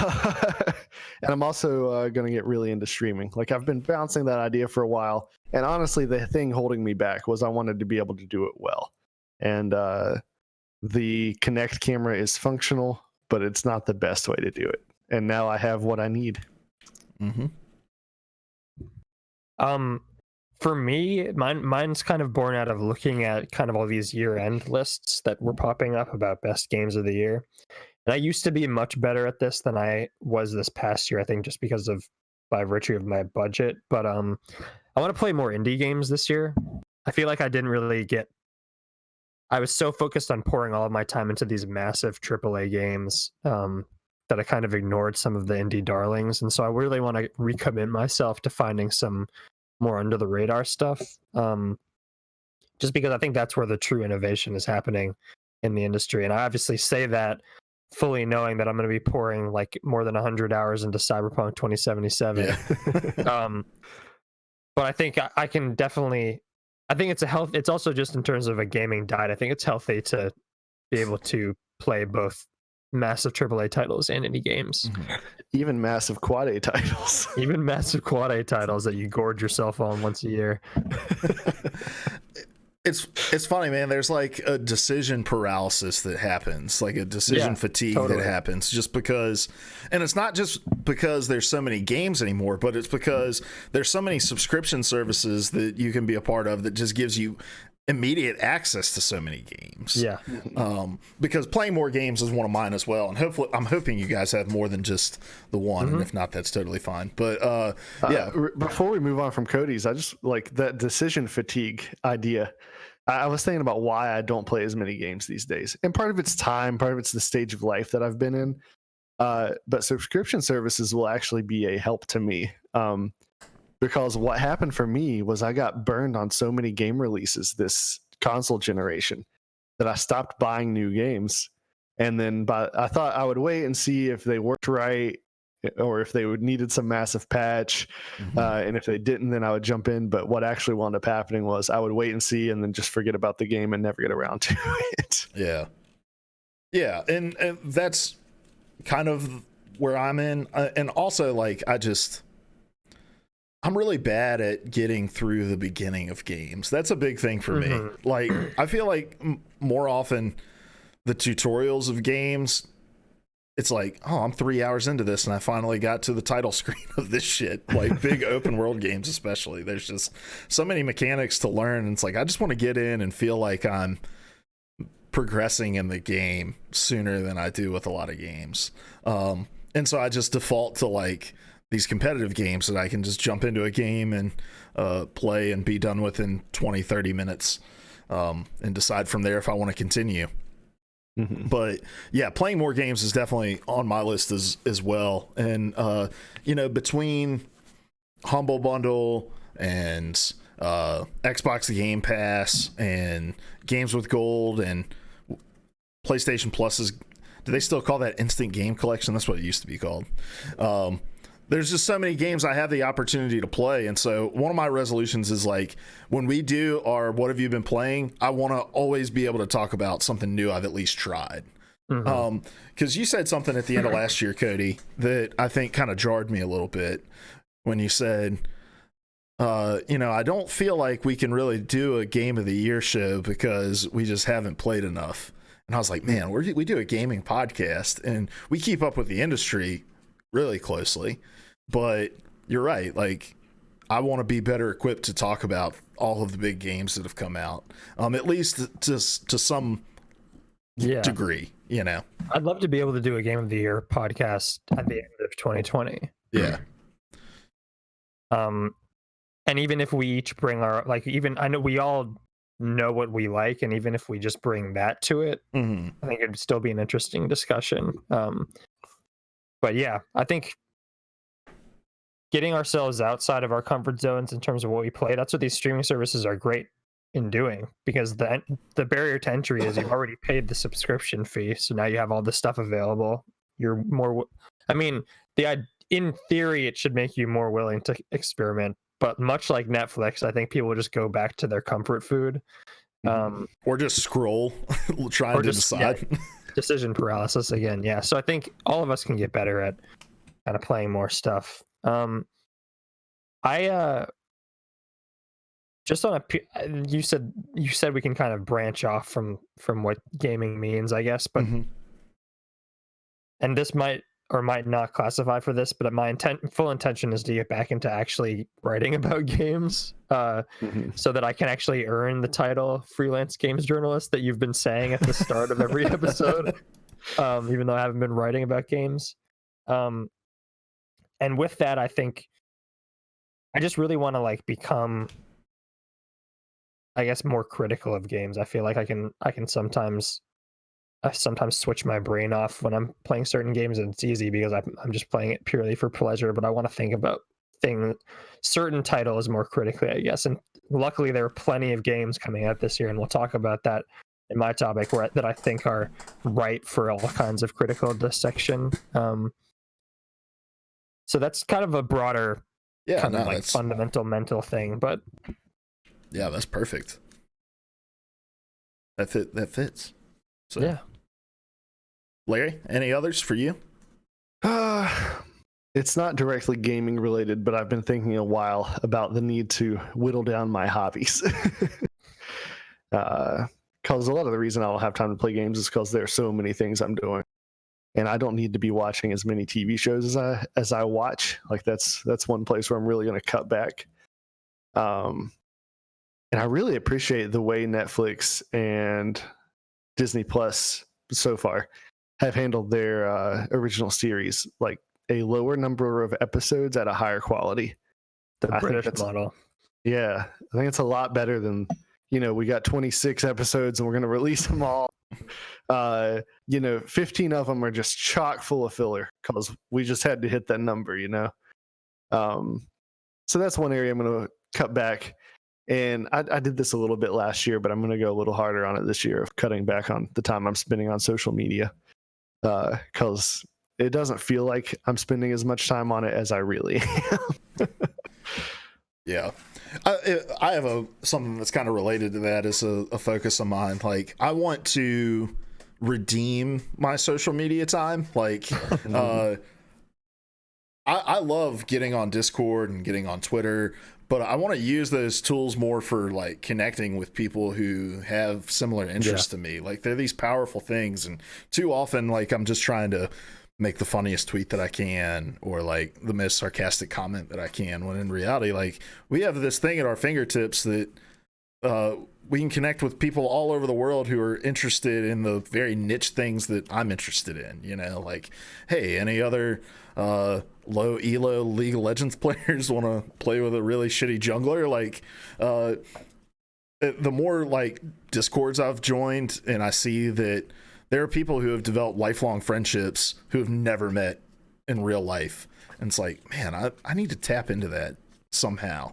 I'm also going to get really into streaming. Like, I've been bouncing that idea for a while. And honestly, the thing holding me back was I wanted to be able to do it well. And the Kinect camera is functional, but it's not the best way to do it. And now I have what I need. Mm-hmm. For me, mine's kind of born out of looking at kind of all these year-end lists that were popping up about best games of the year. And I used to be much better at this than I was this past year, I think just because of by virtue of my budget. But I want to play more indie games this year. I feel like I didn't really I was so focused on pouring all of my time into these massive AAA games that I kind of ignored some of the indie darlings. And so I really want to recommit myself to finding some more under the radar stuff, just because I think that's where the true innovation is happening in the industry. And I obviously say that fully knowing that I'm going to be pouring like more than 100 hours into Cyberpunk 2077. Yeah. But I think I can definitely, I think it's also just in terms of a gaming diet, I think it's healthy to be able to play both massive AAA titles and indie games. Even massive quad A titles. Even massive quad A titles that you gorge yourself on once a year. It's funny, man. There's like a decision paralysis that happens, like a decision fatigue that happens just because, and it's not just because there's so many games anymore, but it's because there's so many subscription services that you can be a part of that just gives you immediate access to so many games. Yeah. Because playing more games is one of mine as well, and hopefully I'm hoping you guys have more than just the one, and if not, that's totally fine. But yeah. Before we move on from Cody's, I just like that decision fatigue idea. I was thinking about why I don't play as many games these days, and part of it's time, part of it's the stage of life that I've been in. But subscription services will actually be a help to me. Because what happened for me was I got burned on so many game releases this console generation that I stopped buying new games. And then I thought I would wait and see if they worked right or if they would needed some massive patch. And if they didn't, then I would jump in. But what actually wound up happening was I would wait and see and then just forget about the game and never get around to it. Yeah. Yeah. And that's kind of where I'm in. And also, like, I'm really bad at getting through the beginning of games. That's a big thing for me. Like, I feel like more often the tutorials of games, it's like, oh, I'm 3 hours into this and I finally got to the title screen of this shit. Like big open world games, especially. There's just so many mechanics to learn. And it's like, I just want to get in and feel like I'm progressing in the game sooner than I do with a lot of games. And so I just default to like these competitive games that I can just jump into a game and play and be done within 20-30 minutes and decide from there if I want to continue. But yeah, playing more games is definitely on my list as well. And between Humble Bundle and Xbox Game Pass and Games with Gold and PlayStation Plus's, do they still call that Instant Game Collection? That's what it used to be called. There's just so many games I have the opportunity to play. And so one of my resolutions is like, when we do our What Have You Been Playing, I want to always be able to talk about something new I've at least tried. Because you said something at the end of last year, Cody, that I think kind of jarred me a little bit when you said, I don't feel like we can really do a Game of the Year show because we just haven't played enough. And I was like, man, we do a gaming podcast and we keep up with the industry really closely. But you're right. Like, I want to be better equipped to talk about all of the big games that have come out, at least to some degree, I'd love to be able to do a Game of the Year podcast at the end of 2020. Yeah. And even if we each bring our, I know we all know what we like, and even if we just bring that to it, I think it'd still be an interesting discussion. But yeah, I think getting ourselves outside of our comfort zones in terms of what we play, that's what these streaming services are great in doing, because the barrier to entry is you've already paid the subscription fee, so now you have all this stuff available. You're more, I mean, in theory it should make you more willing to experiment, but much like Netflix, I think people will just go back to their comfort food, or just scroll trying to decide. Decision paralysis again. Yeah, so I think all of us can get better at kind of playing more stuff. I just on you said we can kind of branch off from what gaming means, I guess, but and this might or might not classify for this, but my full intention is to get back into actually writing about games, so that I can actually earn the title freelance games journalist that you've been saying at the start of every episode, even though I haven't been writing about games. And with that, I think I just really want to like become, I guess, more critical of games. I feel like I can sometimes switch my brain off when I'm playing certain games, and it's easy because I'm just playing it purely for pleasure, but I want to think about certain titles more critically, I guess. And luckily there are plenty of games coming out this year, and we'll talk about that in my topic, that I think are right for all kinds of critical dissection. So that's kind of a broader fundamental mental thing, but yeah, that's perfect. That fits. So yeah. Larry, any others for you? It's not directly gaming related, but I've been thinking a while about the need to whittle down my hobbies. Because a lot of the reason I don't have time to play games is because there are so many things I'm doing, and I don't need to be watching as many TV shows as I watch. Like that's one place where I'm really going to cut back. And I really appreciate the way Netflix and Disney Plus so far have handled their original series, like a lower number of episodes at a higher quality. The British model. Yeah, I think it's a lot better than, we got 26 episodes and we're going to release them all. 15 of them are just chock full of filler because we just had to hit that number, So that's one area I'm going to cut back. And I did this a little bit last year, but I'm going to go a little harder on it this year of cutting back on the time I'm spending on social media, because it doesn't feel like I'm spending as much time on it as I really am. Yeah. I have something that's kind of related to that as a focus of mine. Like, I want to redeem my social media time. Like, I love getting on Discord and getting on Twitter, but I want to use those tools more for like connecting with people who have similar interests to me. Like, they're these powerful things, and too often, like, I'm just trying to make the funniest tweet that I can, or like the most sarcastic comment that I can, when in reality, like, we have this thing at our fingertips that we can connect with people all over the world who are interested in the very niche things that I'm interested in. Like, hey, any other low elo League of Legends players want to play with a really shitty jungler? Like, the more like Discords I've joined, and I see that there are people who have developed lifelong friendships who have never met in real life, and it's like, man, I need to tap into that somehow.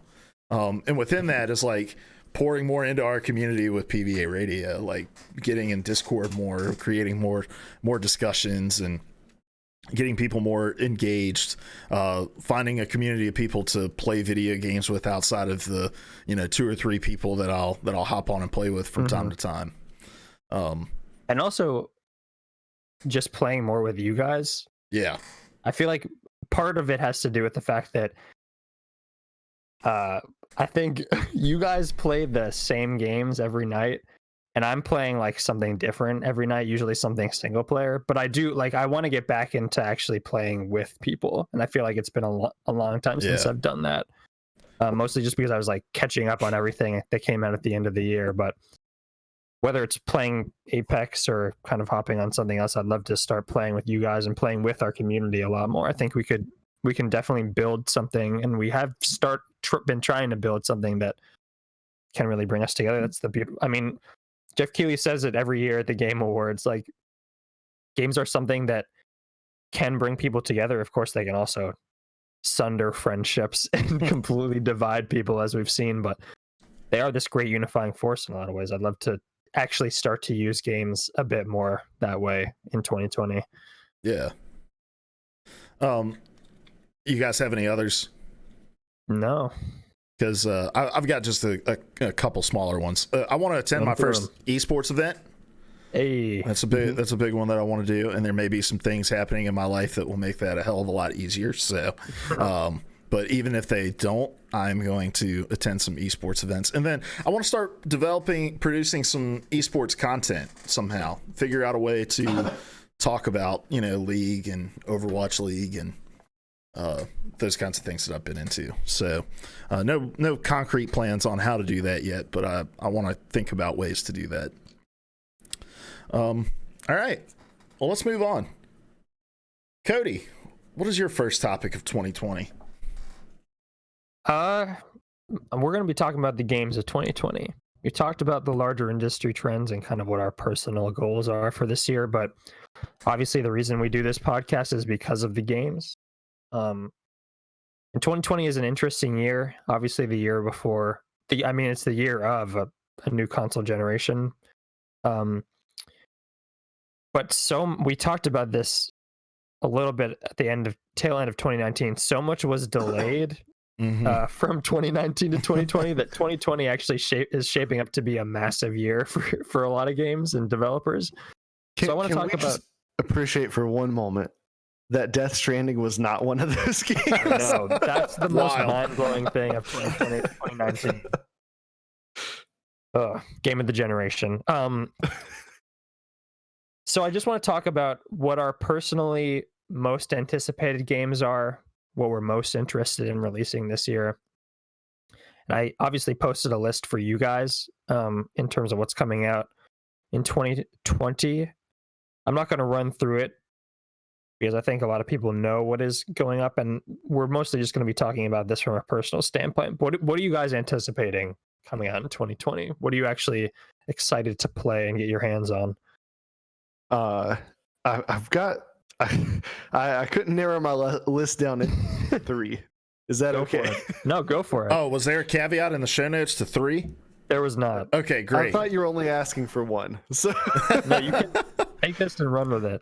And within that is like pouring more into our community with PvA Radio, like getting in Discord more, creating more discussions, and getting people more engaged, finding a community of people to play video games with outside of the 2 or 3 people that I'll hop on and play with from time to time. And also just playing more with you guys. Yeah, I feel like part of it has to do with the fact that I think you guys play the same games every night, and I'm playing like something different every night, usually something single player. But I want to get back into actually playing with people, and I feel like it's been a long time since I've done that. Mostly just because I was like catching up on everything that came out at the end of the year. But whether it's playing Apex or kind of hopping on something else, I'd love to start playing with you guys and playing with our community a lot more. I think we can definitely build something, and we have been trying to build something that can really bring us together. That's the beauty. I mean, Jeff Keighley says it every year at the Game Awards. Like, games are something that can bring people together. Of course, they can also sunder friendships and completely divide people, as we've seen, but they are this great unifying force in a lot of ways. I'd love to actually start to use games a bit more that way in 2020. Yeah. You guys have any others? No. Because I've got just a couple smaller ones. I want to attend my first esports event. Hey, that's a big one that I want to do, and there may be some things happening in my life that will make that a hell of a lot easier. So, but even if they don't, I'm going to attend some esports events, and then I want to start producing some esports content somehow. Figure out a way to talk about League and Overwatch League and those kinds of things that I've been into. So, no concrete plans on how to do that yet, but I want to think about ways to do that. All right. Well, let's move on. Cody, what is your first topic of 2020? We're going to be talking about the games of 2020. We talked about the larger industry trends and kind of what our personal goals are for this year, but obviously the reason we do this podcast is because of the games. And 2020 is an interesting year. Obviously, the year before it's the year of a new console generation. But we talked about this a little bit at the tail end of 2019. So much was delayed from 2019 to 2020 that 2020 actually is shaping up to be a massive year for a lot of games and developers. So I want to talk about. Just appreciate for one moment that Death Stranding was not one of those games. I know, that's the most mind-blowing thing of 2020 to 2019. Game of the generation. So I just want to talk about what our personally most anticipated games are, what we're most interested in releasing this year. And I obviously posted a list for you guys in terms of what's coming out in 2020. I'm not going to run through it because I think a lot of people know what is going up, and we're mostly just going to be talking about this from a personal standpoint. What are you guys anticipating coming out in 2020? What are you actually excited to play and get your hands on? I've got I couldn't narrow my list down to 3. Is that okay? No, go for it. Oh, was there a caveat in the show notes to 3? There was not. Okay, great. I thought you were only asking for 1. So no, you can take this and run with it.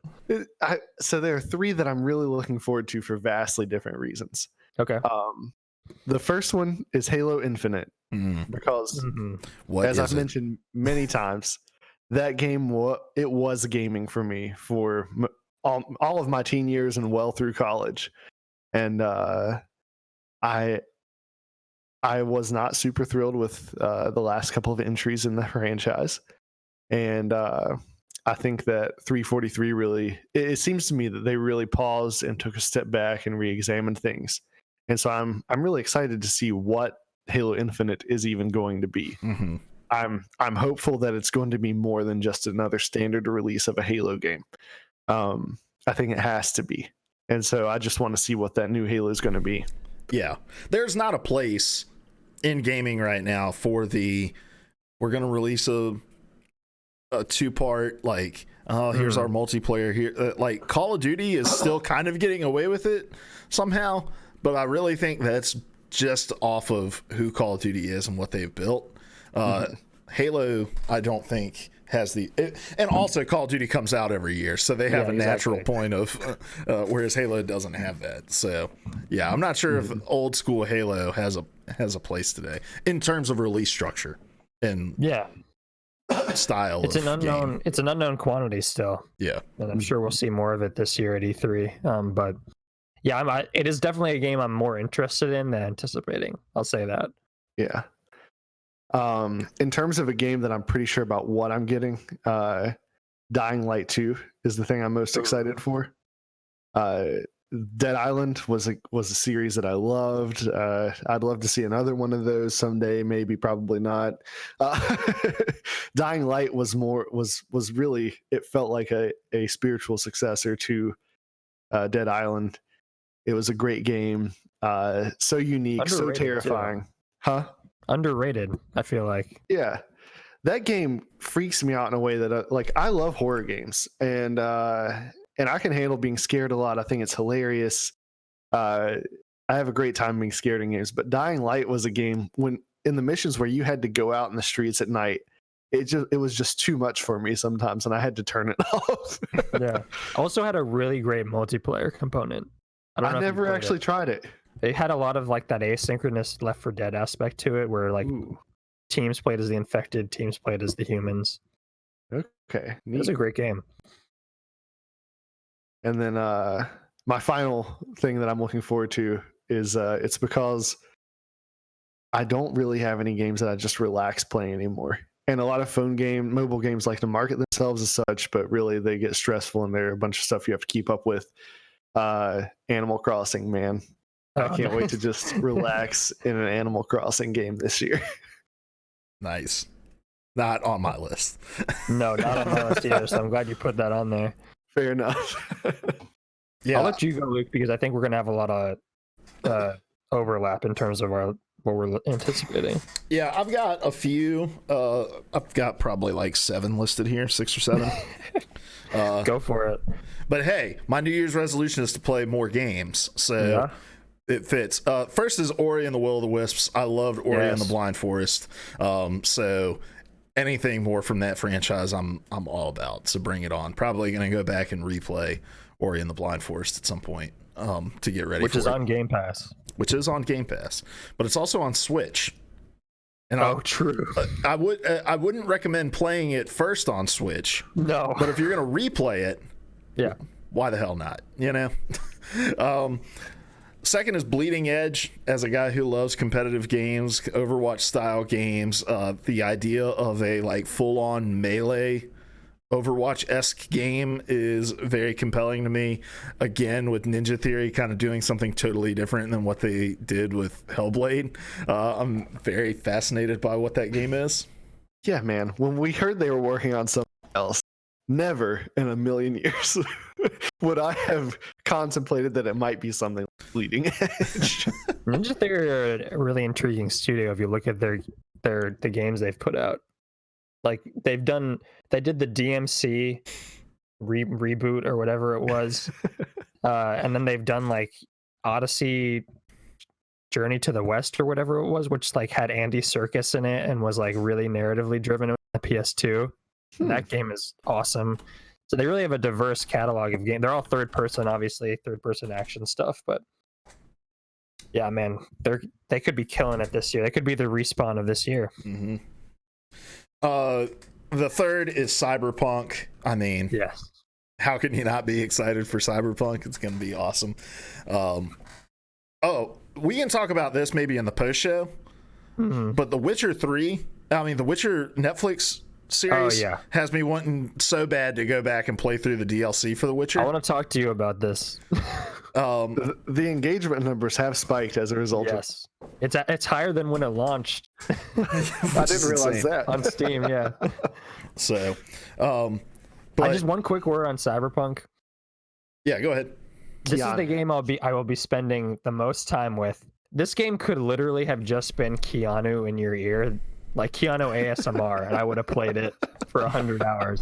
So there are 3 that I'm really looking forward to for vastly different reasons. Okay. The first one is Halo Infinite because, as I've mentioned many times, that game it was gaming for me for all of my teen years and well through college, and I was not super thrilled with the last couple of entries in the franchise, and I think that 343 really it seems to me that they really paused and took a step back and re-examined things, and so I'm really excited to see what Halo Infinite is even going to be. I'm hopeful that it's going to be more than just another standard release of a Halo game. I think it has to be. And so I just want to see what that new Halo is going to be. Yeah. There's not a place in gaming right now for we're going to release a 2-part, here's our multiplayer here. Like Call of Duty is still kind of getting away with it somehow, but I really think that's just off of who Call of Duty is and what they've built. Halo, I don't think has and also Call of Duty comes out every year, so they have a natural point of whereas Halo doesn't have that. So yeah, I'm not sure if old school Halo has a place today in terms of release structure and style. It's an unknown game. It's an unknown quantity still. Yeah, and I'm sure we'll see more of it this year at E3. But yeah, it is definitely a game I'm more interested in than anticipating. I'll say that. Yeah. In terms of a game that I'm pretty sure about what I'm getting, Dying Light 2 is the thing I'm most excited for. Dead Island was a series that I loved. I'd love to see another one of those someday, maybe, probably not. Dying Light was really, it felt like a spiritual successor to Dead Island. It was a great game, so unique, so terrifying. Too. underrated, I feel like. Yeah. That game freaks me out in a way that I love horror games, and I can handle being scared a lot. I think it's hilarious. I have a great time being scared in games, but Dying Light was a game when in the missions where you had to go out in the streets at night. It was just too much for me sometimes, and I had to turn it off. Yeah. Also had a really great multiplayer component. I never actually tried it. It had a lot of like that asynchronous Left 4 Dead aspect to it, where like teams played as the infected, teams played as the humans. Okay, neat. It was a great game. And then my final thing that I'm looking forward to is it's because I don't really have any games that I just relax playing anymore. And a lot of mobile games like to market themselves as such, but really they get stressful and they're a bunch of stuff you have to keep up with. Animal Crossing, man. I can't wait to just relax in an Animal Crossing game this year. Nice. Not on my list. No, not on my list either, so I'm glad you put that on there. Fair enough. Yeah. I'll let you go, Luke, because I think we're going to have a lot of overlap in terms of what we're anticipating. Yeah, I've got a few. I've got probably like 7 listed here, 6 or 7. Go for it. But hey, my New Year's resolution is to play more games, so it fits. First is Ori and the Will of the Wisps. I loved Ori and the Blind Forest. So anything more from that franchise, I'm all about. So bring it on. Probably going to go back and replay Ori and the Blind Forest at some point to get ready. Which is on Game Pass. Which is on Game Pass, but it's also on Switch. And true. I wouldn't recommend playing it first on Switch. No. But if you're gonna replay it, why the hell not? You know. Second is Bleeding Edge. As a guy who loves competitive games, Overwatch style games, the idea of a like full on melee Overwatch-esque game is very compelling to me. Again, with Ninja Theory kind of doing something totally different than what they did with Hellblade. I'm very fascinated by what that game is. Yeah, man. When we heard they were working on something else, never in a million years would I have contemplated that it might be something like Bleeding Edge. Ninja Theory are a really intriguing studio if you look at the games they've put out. Like they did the DMC reboot or whatever it was, and then they've done like Odyssey Journey to the West or whatever it was, which like had Andy Serkis in it and was like really narratively driven on the PS2. That game is awesome. So they really have a diverse catalog of games. They're all third person, obviously, third person action stuff, but yeah, man, they could be killing it this year. They could be the Respawn of this year. Mm-hmm. The third is Cyberpunk. I mean, yes. How can you not be excited for Cyberpunk? It's going to be awesome. We can talk about this maybe in the post show, but The Witcher 3, the Witcher Netflix series has me wanting so bad to go back and play through the DLC for The Witcher. I want to talk to you about this. The engagement numbers have spiked as a result. Yes. It's higher than when it launched. I didn't realize that on Steam. Yeah. So, but just one quick word on Cyberpunk. Yeah, go ahead. This is the game I will be spending the most time with. This game could literally have just been Keanu in your ear, like Keanu ASMR, and I would have played it for 100 hours.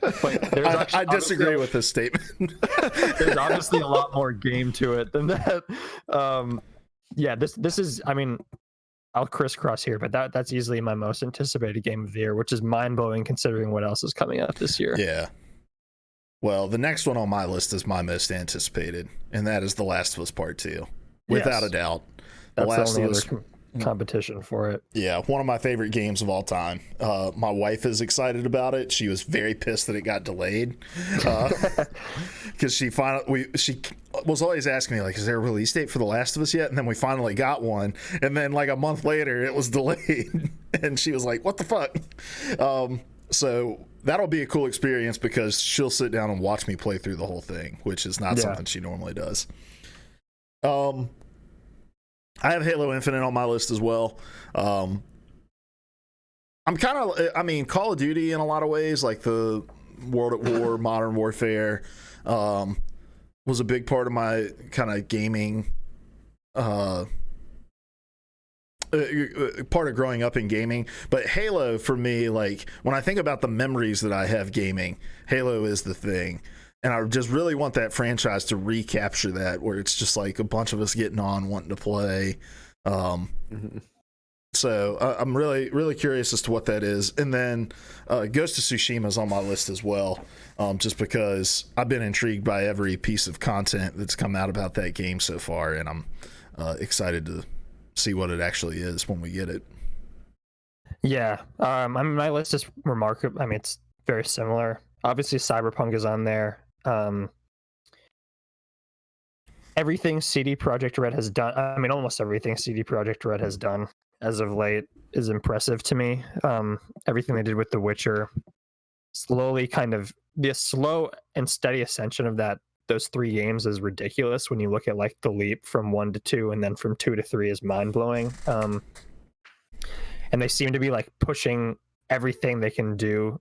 But I disagree with this statement. There's obviously a lot more game to it than that. This is, I'll crisscross here, but that's easily my most anticipated game of the year, which is mind-blowing considering what else is coming out this year. Yeah. Well, the next one on my list is my most anticipated, and that is The Last of Us Part 2. Without a doubt. That's the only other competition for it. Yeah, one of my favorite games of all time. My wife is excited about it. She was very pissed that it got delayed because she was always asking me, like, is there a release date for The Last of Us yet? And then we finally got one, and then like a month later it was delayed and she was like, what the fuck? So that'll be a cool experience because she'll sit down and watch me play through the whole thing, which is not something she normally does. I have Halo Infinite on my list as well. I'm kind of, Call of Duty in a lot of ways, like the World at War, Modern Warfare, was a big part of my kind of gaming part of growing up in gaming. But Halo, for me, like when I think about the memories that I have gaming, Halo is the thing. And I just really want that franchise to recapture that, where it's just like a bunch of us getting on, wanting to play. So I'm really, really curious as to what that is. And then Ghost of Tsushima is on my list as well, just because I've been intrigued by every piece of content that's come out about that game so far, and I'm excited to see what it actually is when we get it. Yeah, I mean, my list is remarkable. I mean, it's very similar. Obviously, Cyberpunk is on there. Everything CD Projekt Red has done, I mean, almost everything CD Projekt Red has done as of late is impressive to me. Everything they did with The Witcher, slowly kind of the slow and steady ascension of those 3 games is ridiculous when you look at like the leap from 1 to 2 and then from 2 to 3 is mind-blowing. And they seem to be like pushing everything they can do,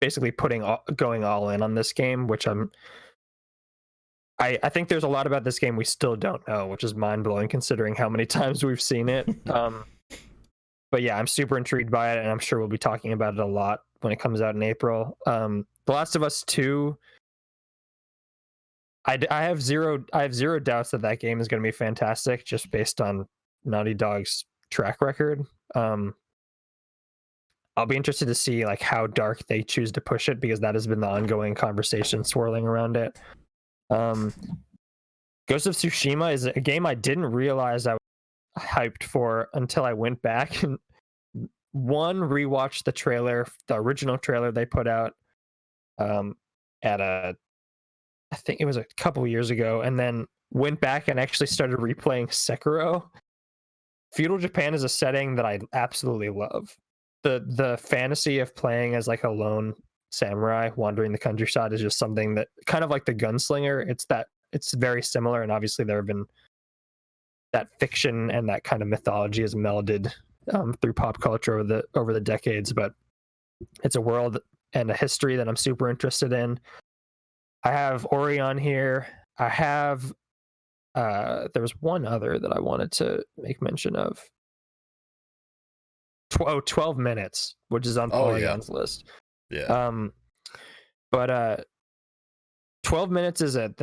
basically going all in on this game, which I think there's a lot about this game we still don't know, which is mind-blowing considering how many times we've seen it. But yeah, I'm super intrigued by it, and I'm sure we'll be talking about it a lot when it comes out in April. The Last of Us 2, I have zero doubts that game is going to be fantastic, just based on Naughty Dog's track record. I'll be interested to see like how dark they choose to push it, because that has been the ongoing conversation swirling around it. Ghost of Tsushima is a game I didn't realize I was hyped for until I went back and rewatched the original trailer they put out I think it was a couple years ago, and then went back and actually started replaying Sekiro. Feudal Japan is a setting that I absolutely love. The fantasy of playing as like a lone samurai wandering the countryside is just something that kind of like the Gunslinger. It's very similar, and obviously there have been that fiction and that kind of mythology is melded through pop culture over the decades. But it's a world and a history that I'm super interested in. I have Ori on here. I have there was one other that I wanted to make mention of. 12 Minutes, which is on Polygon's list. Yeah. But 12 Minutes is a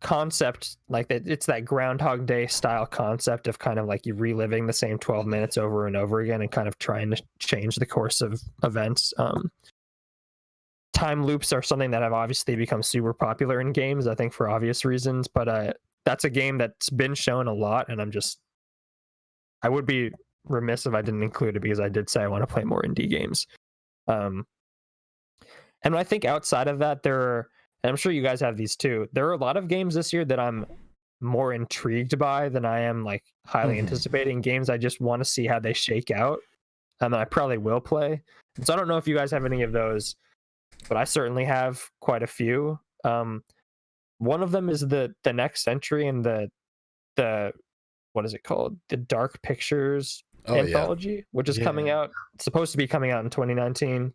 concept, like it's that Groundhog Day style concept of kind of like you reliving the same 12 minutes over and over again and kind of trying to change the course of events. Time loops are something that have obviously become super popular in games, I think for obvious reasons, but that's a game that's been shown a lot, and I would be remiss if I didn't include it, because I did say I want to play more indie games. And I think outside of that, and I'm sure you guys have these too, there are a lot of games this year that I'm more intrigued by than I am like highly anticipating. Games I just want to see how they shake out, and I probably will play. And so I don't know if you guys have any of those, but I certainly have quite a few. One of them is the next entry in the what is it called? The Dark Pictures anthology, which is coming out. It's supposed to be coming out in 2019.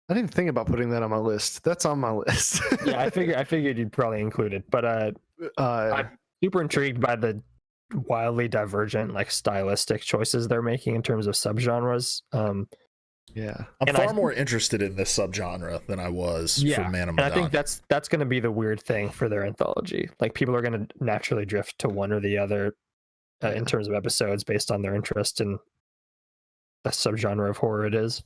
I didn't think about putting that on my list. That's on my list. Yeah, I figured you'd probably include it, but I'm super intrigued by the wildly divergent like stylistic choices they're making in terms of subgenres. I'm far more interested in this subgenre than I was for Man of Medan. And I think that's going to be the weird thing for their anthology. Like people are going to naturally drift to one or the other in terms of episodes based on their interest in the subgenre of horror it is.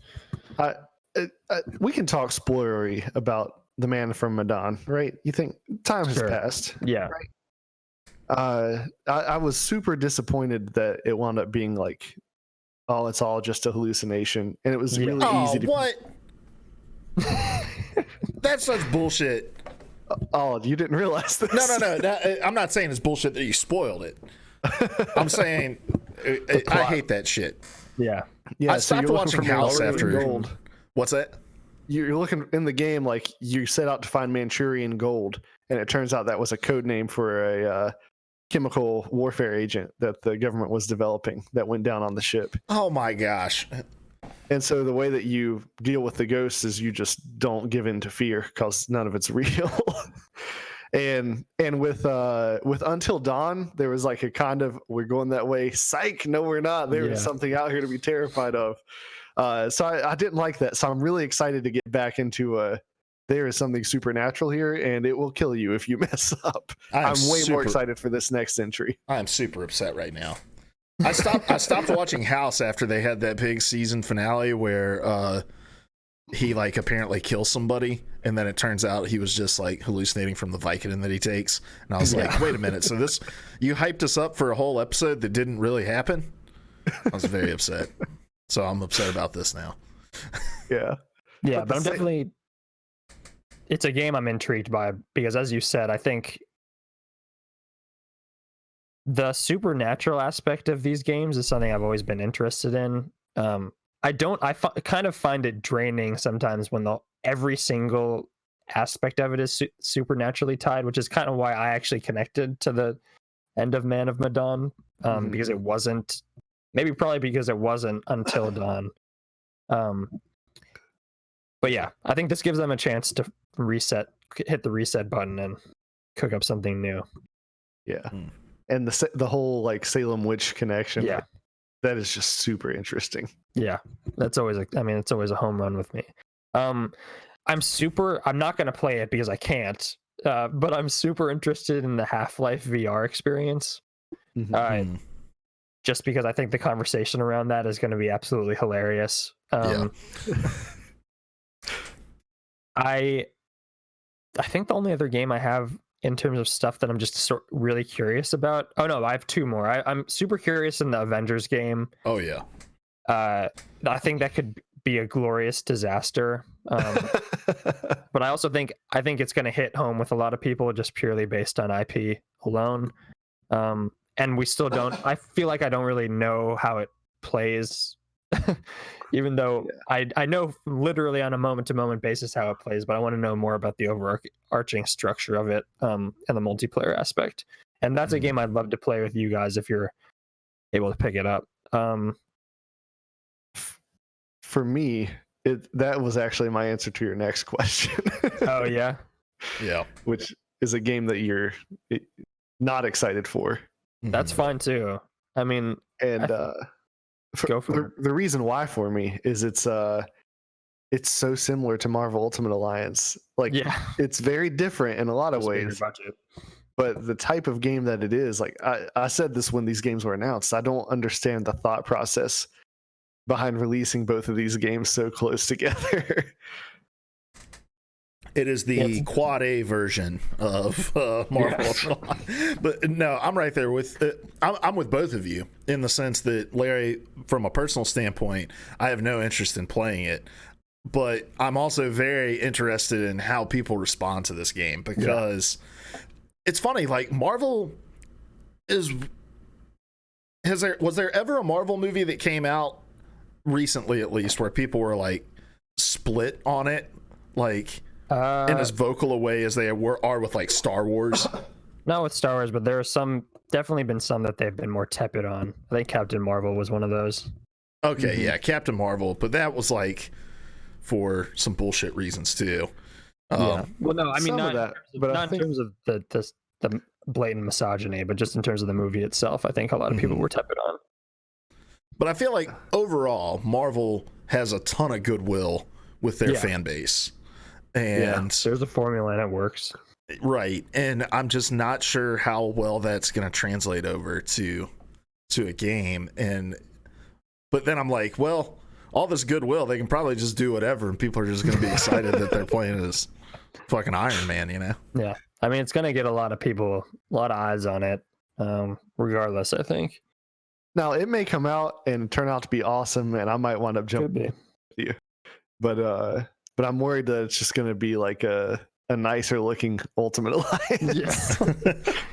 We can talk spoilery about the Man from Medan, right? You think time has passed? Yeah. Right? I was super disappointed that it wound up being like, oh, it's all just a hallucination, and it was really easy to. What? That's such bullshit. Oh, you didn't realize this? No. I'm not saying it's bullshit that you spoiled it. I'm saying I hate that shit. Yeah. Yeah. I stopped watching House after. Gold. What's that? You're looking in the game like you set out to find Manchurian gold, and it turns out that was a code name for a chemical warfare agent that the government was developing that went down on the ship. Oh my gosh. And so the way that you deal with the ghosts is you just don't give in to fear because none of it's real. And with Until Dawn, there was like a kind of, we're going that way. Psych, no, we're not. There is something out here to be terrified of. So I didn't like that. So I'm really excited to get back into there is something supernatural here, and it will kill you if you mess up. I'm way more excited for this next entry. I am super upset right now. I stopped watching House after they had that big season finale where he like apparently kills somebody, and then it turns out he was just like hallucinating from the Vicodin that he takes. And I was like, wait a minute, so this, you hyped us up for a whole episode that didn't really happen? I was very upset. So I'm upset about this now. Yeah. But I'm definitely, it's a game I'm intrigued by because, as you said, I think the supernatural aspect of these games is something I've always been interested in. I kind of find it draining sometimes when every single aspect of it is supernaturally tied, which is kind of why I actually connected to the end of Man of Medan, because it wasn't, probably because it wasn't Until Dawn. But yeah, I think this gives them a chance to hit the reset button and cook up something new. Yeah. And the whole like Salem witch connection. Yeah. That is just super interesting. Yeah, that's always it's always a home run with me. I'm not going to play it because I can't, but I'm super interested in the Half-Life VR experience. Just because I think the conversation around that is going to be absolutely hilarious. I think the only other game I have in terms of stuff that I'm just really curious about. Oh no, I have two more. I'm super curious in the Avengers game. Oh yeah. I think that could be a glorious disaster. But I also think it's going to hit home with a lot of people just purely based on IP alone. And we still don't. I feel like I don't really know how it plays. Even though I know literally on a moment-to-moment basis how it plays, but I want to know more about the overarching structure of it, and the multiplayer aspect. And that's a game I'd love to play with you guys if you're able to pick it up. For me, that was actually my answer to your next question. Oh yeah, yeah. Which is a game that you're not excited for. That's fine too. I mean, and go for it. The reason why for me is it's so similar to Marvel Ultimate Alliance. Like, it's very different in a lot of ways. Budget. But the type of game that it is, like I said this when these games were announced, I don't understand the thought process behind releasing both of these games so close together. It is the Quad A version of Marvel. But no, I'm right there with I'm with both of you in the sense that, Larry, from a personal standpoint, I have no interest in playing it. But I'm also very interested in how people respond to this game because it's funny, like Marvel was there ever a Marvel movie that came out recently, at least, where people were like split on it, like in as vocal a way as they are with like Star Wars? Not with Star Wars, but there are definitely been some that they've been more tepid on. I think Captain Marvel was one of those. Okay, yeah, Captain Marvel, but that was like for some bullshit reasons too. Well, no, I mean not in terms of the blatant misogyny, but just in terms of the movie itself. I think a lot of people were tepid on. But I feel like overall, Marvel has a ton of goodwill with their fan base. And there's a formula and it works. Right. And I'm just not sure how well that's going to translate over to a game. But then I'm like, well, all this goodwill, they can probably just do whatever, and people are just going to be excited that they're playing as fucking Iron Man, you know? Yeah. I mean, it's going to get a lot of people, a lot of eyes on it, regardless, I think. Now, it may come out and turn out to be awesome, and I might wind up jumping with you. But I'm worried that it's just going to be like a nicer looking Ultimate Alliance.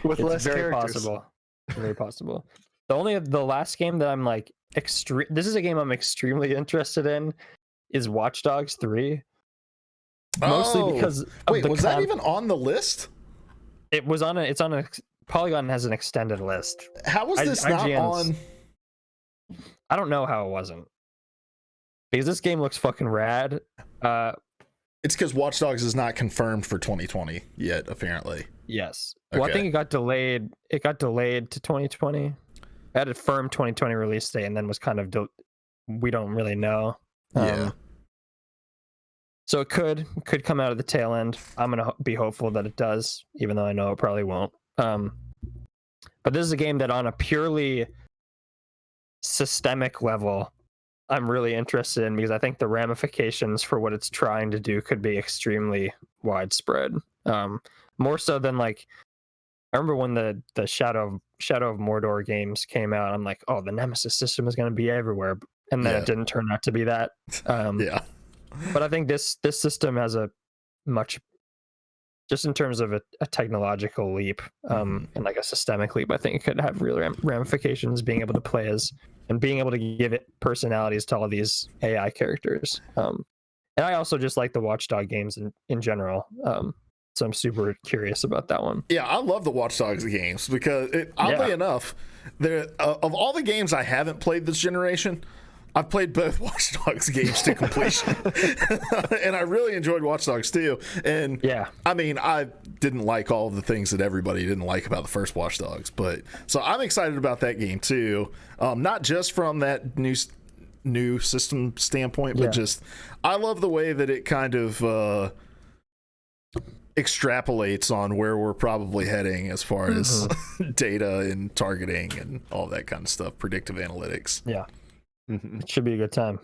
With less very characters. Possible. Very possible. The last game that I'm like this is a game I'm extremely interested in is Watch Dogs 3. Mostly because was that even on the list? It was on it's on a Polygon has an extended list. How was this not on? I don't know how it wasn't. Because this game looks fucking rad. It's because Watch Dogs is not confirmed for 2020 yet, apparently. Yes. Well, I Okay. think it got delayed. It got delayed to 2020. It had a firm 2020 release date, and then was kind of we don't really know. Yeah. So it could come out of the tail end. I'm gonna be hopeful that it does, even though I know it probably won't. But this is a game that, on a purely systemic level, I'm really interested in, because I think the ramifications for what it's trying to do could be extremely widespread. More so than, like, I remember when the Shadow of Mordor games came out. I'm like, oh, the Nemesis system is going to be everywhere, and then it didn't turn out to be that. Yeah. But I think this system has a much, just in terms of a technological leap, and like a systemic leap, I think it could have real ramifications, being able to play as and being able to give it personalities to all these AI characters. And I also just like the Watchdog games in general. So I'm super curious about that one. Yeah, I love the Watch Dogs games because, oddly enough, of all the games I haven't played this generation, I've played both Watch Dogs games to completion. And I really enjoyed Watch Dogs 2. And I mean, I didn't like all of the things that everybody didn't like about the first Watch Dogs, but so I'm excited about that game too. Not just from that new system standpoint, but just I love the way that it kind of extrapolates on where we're probably heading as far as data and targeting and all that kind of stuff, predictive analytics. Yeah. It should be a good time.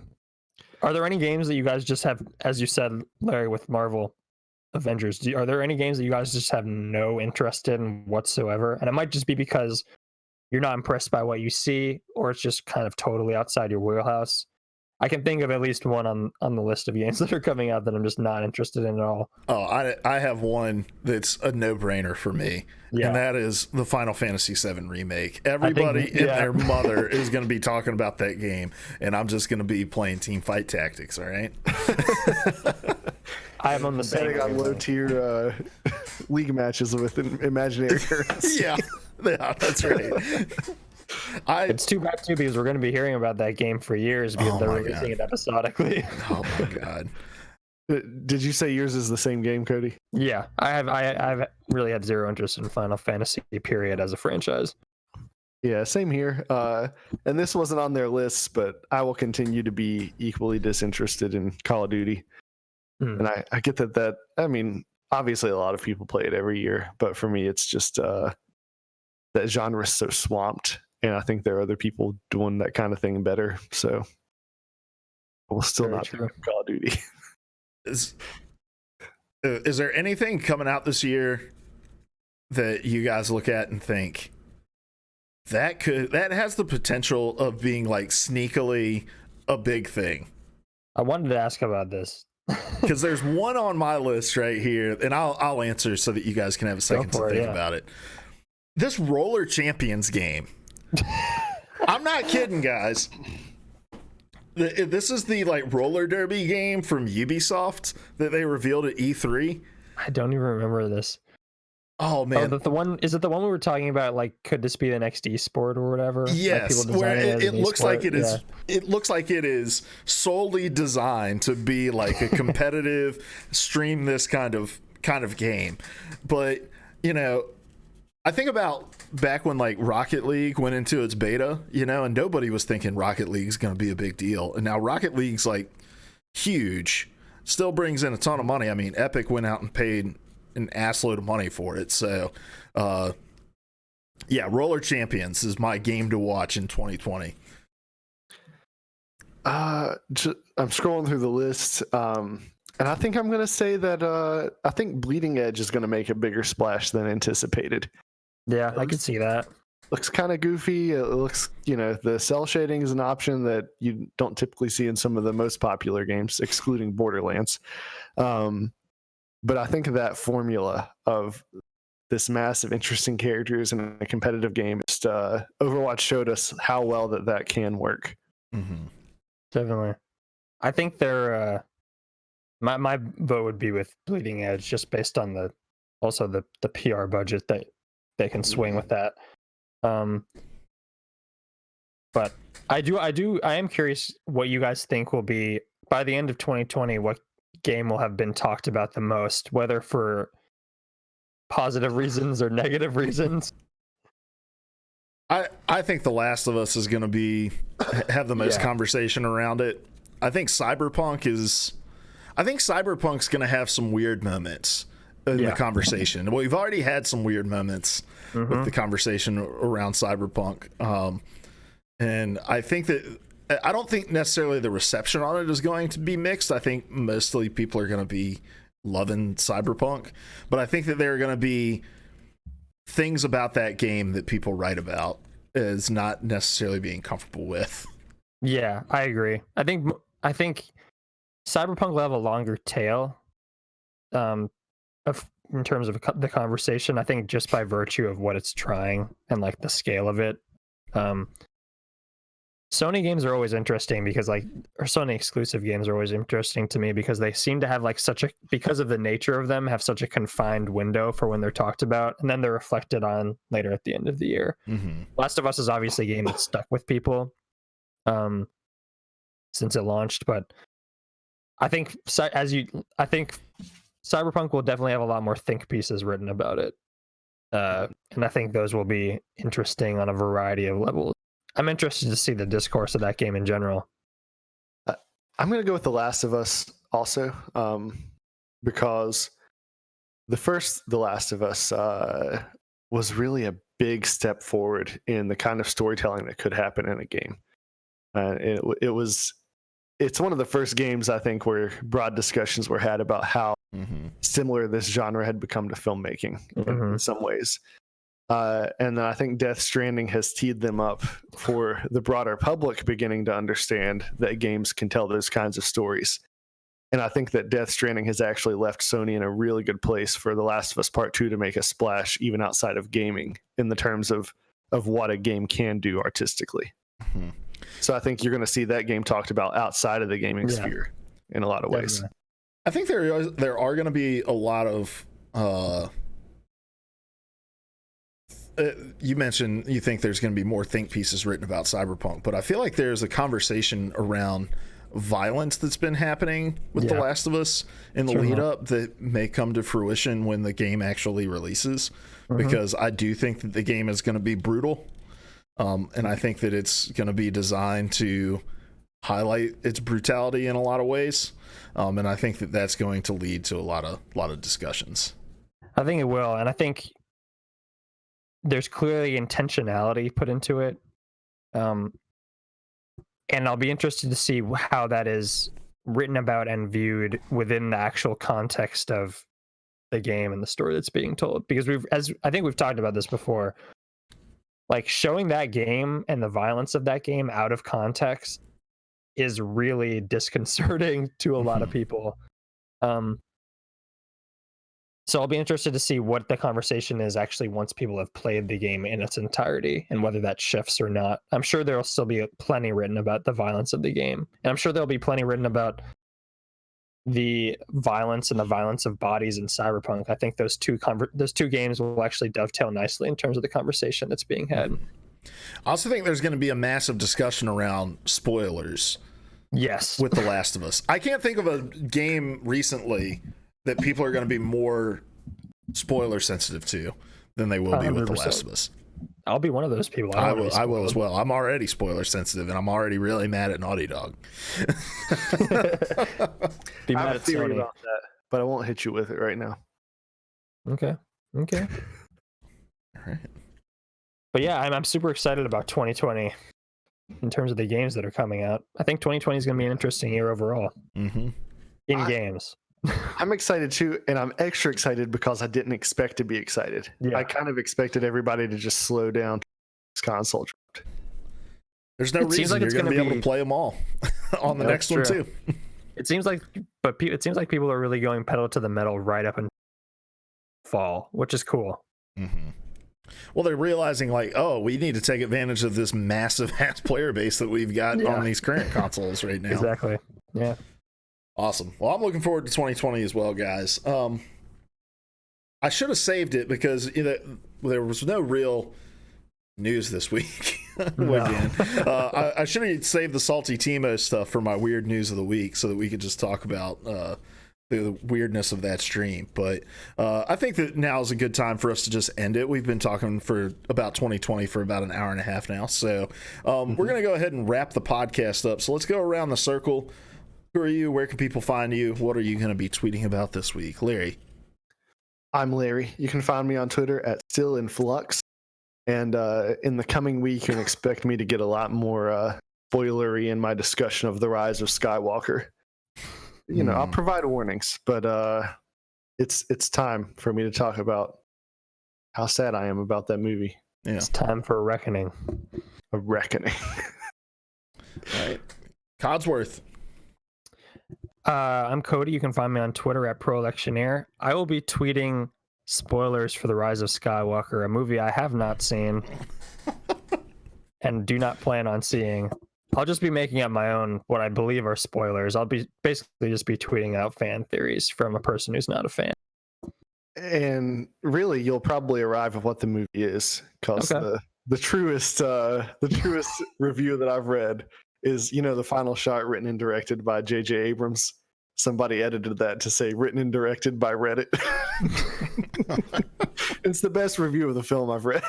Are there any games that you guys just have, as you said, Larry, with Marvel Avengers, are there any games that you guys just have no interest in whatsoever? And it might just be because you're not impressed by what you see, or it's just kind of totally outside your wheelhouse. I can think of at least one on the list of games that are coming out that I'm just not interested in at all. Oh, I have one that's a no-brainer for me, and that is the Final Fantasy VII Remake. Everybody and their mother is going to be talking about that game, and I'm just going to be playing Team Fight Tactics, all right? I'm on the same. Betting on low-tier league matches with imaginary currency. Yeah, that's right. It's too bad too, because we're going to be hearing about that game for years, because they're releasing it episodically. Oh my god! Did you say yours is the same game, Cody? Yeah, I've really had zero interest in Final Fantasy period as a franchise. Yeah, same here. And this wasn't on their lists, but I will continue to be equally disinterested in Call of Duty. And I get that. I mean, obviously, a lot of people play it every year, but for me, it's just that genre is so swamped. And I think there are other people doing that kind of thing better. So we'll still not pick Call of Duty. Is there anything coming out this year that you guys look at and think that has the potential of being like sneakily a big thing? I wanted to ask about this because there's one on my list right here, and I'll answer so that you guys can have a second to think about it. This Roller Champions game. I'm not kidding, guys. This is the like roller derby game from Ubisoft that they revealed at E3. I don't even remember this. Oh man, the one is it the one we were talking about? Like, could this be the next esport or whatever? Yes, like where it looks like it is. It looks like it is solely designed to be like a competitive stream this kind of game. But you know, I think about back when like Rocket League went into its beta, you know, and nobody was thinking Rocket League's going to be a big deal. And now Rocket League's like huge, still brings in a ton of money. I mean, Epic went out and paid an assload of money for it. So, yeah, Roller Champions is my game to watch in 2020. I'm scrolling through the list. And I think I'm going to say that I think Bleeding Edge is going to make a bigger splash than anticipated. Yeah, I could see that. Looks kind of goofy. It looks, you know, the cell shading is an option that you don't typically see in some of the most popular games, excluding Borderlands. But I think that formula of this massive, interesting characters in a competitive game, just Overwatch showed us how well that can work. Mm-hmm. Definitely. I think they're my vote would be with Bleeding Edge, just based on the PR budget that they can swing with that. But I am curious what you guys think will be by the end of 2020, what game will have been talked about the most, whether for positive reasons or negative reasons. I think The Last of Us is going to have the most conversation around it. I think Cyberpunk's going to have some weird moments in the conversation. Well, we've already had some weird moments with the conversation around Cyberpunk. And I think that I don't think necessarily the reception on it is going to be mixed. I think mostly people are going to be loving Cyberpunk, but I think that there are going to be things about that game that people write about as not necessarily being comfortable with. Yeah, I agree. I think Cyberpunk will have a longer tail in terms of the conversation. I think just by virtue of what it's trying and like the scale of it. Sony games are always interesting because or Sony exclusive games are always interesting to me because they seem to have because of the nature of them, have such a confined window for when they're talked about, and then they're reflected on later at the end of the year. Last of Us is obviously a game that's stuck with people since it launched, but I think Cyberpunk will definitely have a lot more think pieces written about it, and I think those will be interesting on a variety of levels. I'm interested to see the discourse of that game in general. I'm going to go with The Last of Us also, because The Last of Us was really a big step forward in the kind of storytelling that could happen in a game. It's one of the first games, I think, where broad discussions were had about how similar this genre had become to filmmaking in some ways. And then I think Death Stranding has teed them up for the broader public beginning to understand that games can tell those kinds of stories. And I think that Death Stranding has actually left Sony in a really good place for The Last of Us Part 2 to make a splash even outside of gaming in the terms of what a game can do artistically. So I think you're going to see that game talked about outside of the gaming sphere in a lot of ways. I think there are going to be a lot of you mentioned you think there's going to be more think pieces written about Cyberpunk, but I feel like there's a conversation around violence that's been happening with The Last of Us in the lead up that may come to fruition when the game actually releases, because I do think that the game is going to be brutal, and I think that it's going to be designed to highlight its brutality in a lot of ways, and I think that that's going to lead to a lot of discussions. I think it will, and I think there's clearly intentionality put into it. And I'll be interested to see how that is written about and viewed within the actual context of the game and the story that's being told. Because I think we've talked about this before, like showing that game and the violence of that game out of context is really disconcerting to a lot of people. So I'll be interested to see what the conversation is actually once people have played the game in its entirety and whether that shifts or not. I'm sure there'll still be plenty written about the violence of the game. And I'm sure there'll be plenty written about the violence and the violence of bodies in Cyberpunk. I think those two games will actually dovetail nicely in terms of the conversation that's being had. I also think there's going to be a massive discussion around spoilers. Yes. With The Last of Us. I can't think of a game recently that people are going to be more spoiler sensitive to than they will be with 100%. The Last of Us. I'll be one of those people. I will as well. I'm already spoiler sensitive, and I'm already really mad at Naughty Dog. Be I mad have a at theory Sony. about that, but I won't hit you with it right now. Okay. All right. But yeah, I'm super excited about 2020 in terms of the games that are coming out. I think 2020 is going to be an interesting year overall in games. I'm excited too, and I'm extra excited because I didn't expect to be excited. Yeah. I kind of expected everybody to just slow down this console dropped. There's no It seems reason like you're it's going to be gonna able to play them all on the next one true. too. It seems like people are really going pedal to the metal right up until fall, which is cool. Well, they're realizing like, oh, we need to take advantage of this massive ass player base that we've got on these current consoles right now. Exactly. Yeah. Awesome. Well, I'm looking forward to 2020 as well, guys. I should have saved it because there was no real news this week. Again. I should have saved the Salty Timo stuff for my weird news of the week so that we could just talk about the weirdness of that stream. But I think that now is a good time for us to just end it. We've been talking for about 2020 for about an hour and a half now. So we're going to go ahead and wrap the podcast up. So let's go around the circle. Who are you? Where can people find you? What are you going to be tweeting about this week? Larry. I'm Larry. You can find me on Twitter at StillInFlux. And in the coming week, you can expect me to get a lot more spoilery in my discussion of The Rise of Skywalker. You know, I'll provide warnings, but it's time for me to talk about how sad I am about that movie. Yeah. It's time for a reckoning. A reckoning. All right. Codsworth. I'm Cody. You can find me on Twitter at ProElectionaire. I will be tweeting spoilers for The Rise of Skywalker, a movie I have not seen and do not plan on seeing. I'll just be making up my own, what I believe are spoilers. I'll be basically just be tweeting out fan theories from a person who's not a fan. And really, you'll probably arrive at what the movie is, because the truest review that I've read is, you know, the final shot written and directed by J.J. Abrams. Somebody edited that to say written and directed by Reddit. It's the best review of the film I've read.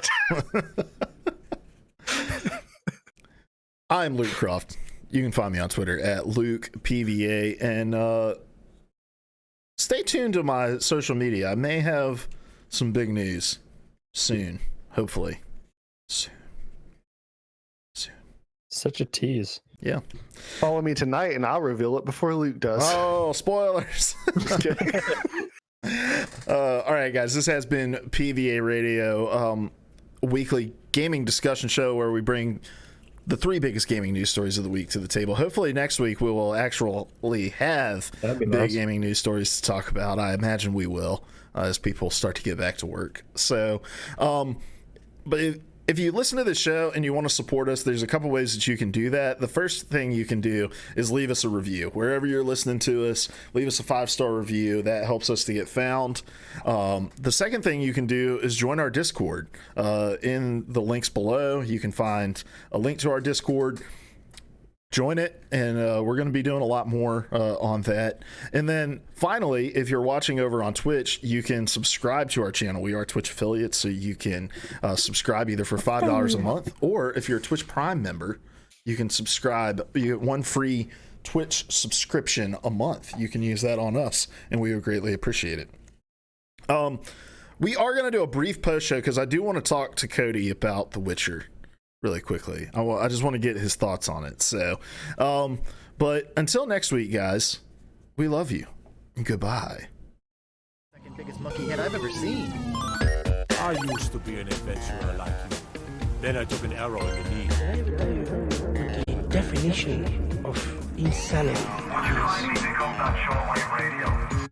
I'm Luke Croft. You can find me on Twitter at LukePVA. And stay tuned to my social media. I may have some big news soon. Hopefully. Soon. Such a tease. Yeah. Follow me tonight and I'll reveal it before Luke does. Oh, spoilers. All right, guys. This has been PvA Radio, a weekly gaming discussion show where we bring the 3 biggest gaming news stories of the week to the table. Hopefully next week we will actually have big gaming news stories to talk about. I imagine we will, as people start to get back to work. So, but if you listen to the show and you want to support us, there's a couple ways that you can do that. The first thing you can do is leave us a review. Wherever you're listening to us, leave us a 5-star review. That helps us to get found. The second thing you can do is join our Discord. In the links below, you can find a link to our Discord. Join it, and we're going to be doing a lot more on that. And then finally, if you're watching over on Twitch, you can subscribe to our channel. We are Twitch affiliates, so you can subscribe either for $5 a month, or if you're a Twitch Prime member, you can subscribe. You get 1 free Twitch subscription a month. You can use that on us, and we would greatly appreciate it. We are going to do a brief post show because I do want to talk to Cody about The Witcher really quickly. I just want to get his thoughts on it. So, but until next week, guys, we love you and goodbye. Second biggest monkey head I've ever seen. I used to be an adventurer like you. Then I took an arrow in the knee. The definition of insanity. Would you kindly pick up that shortwave radio?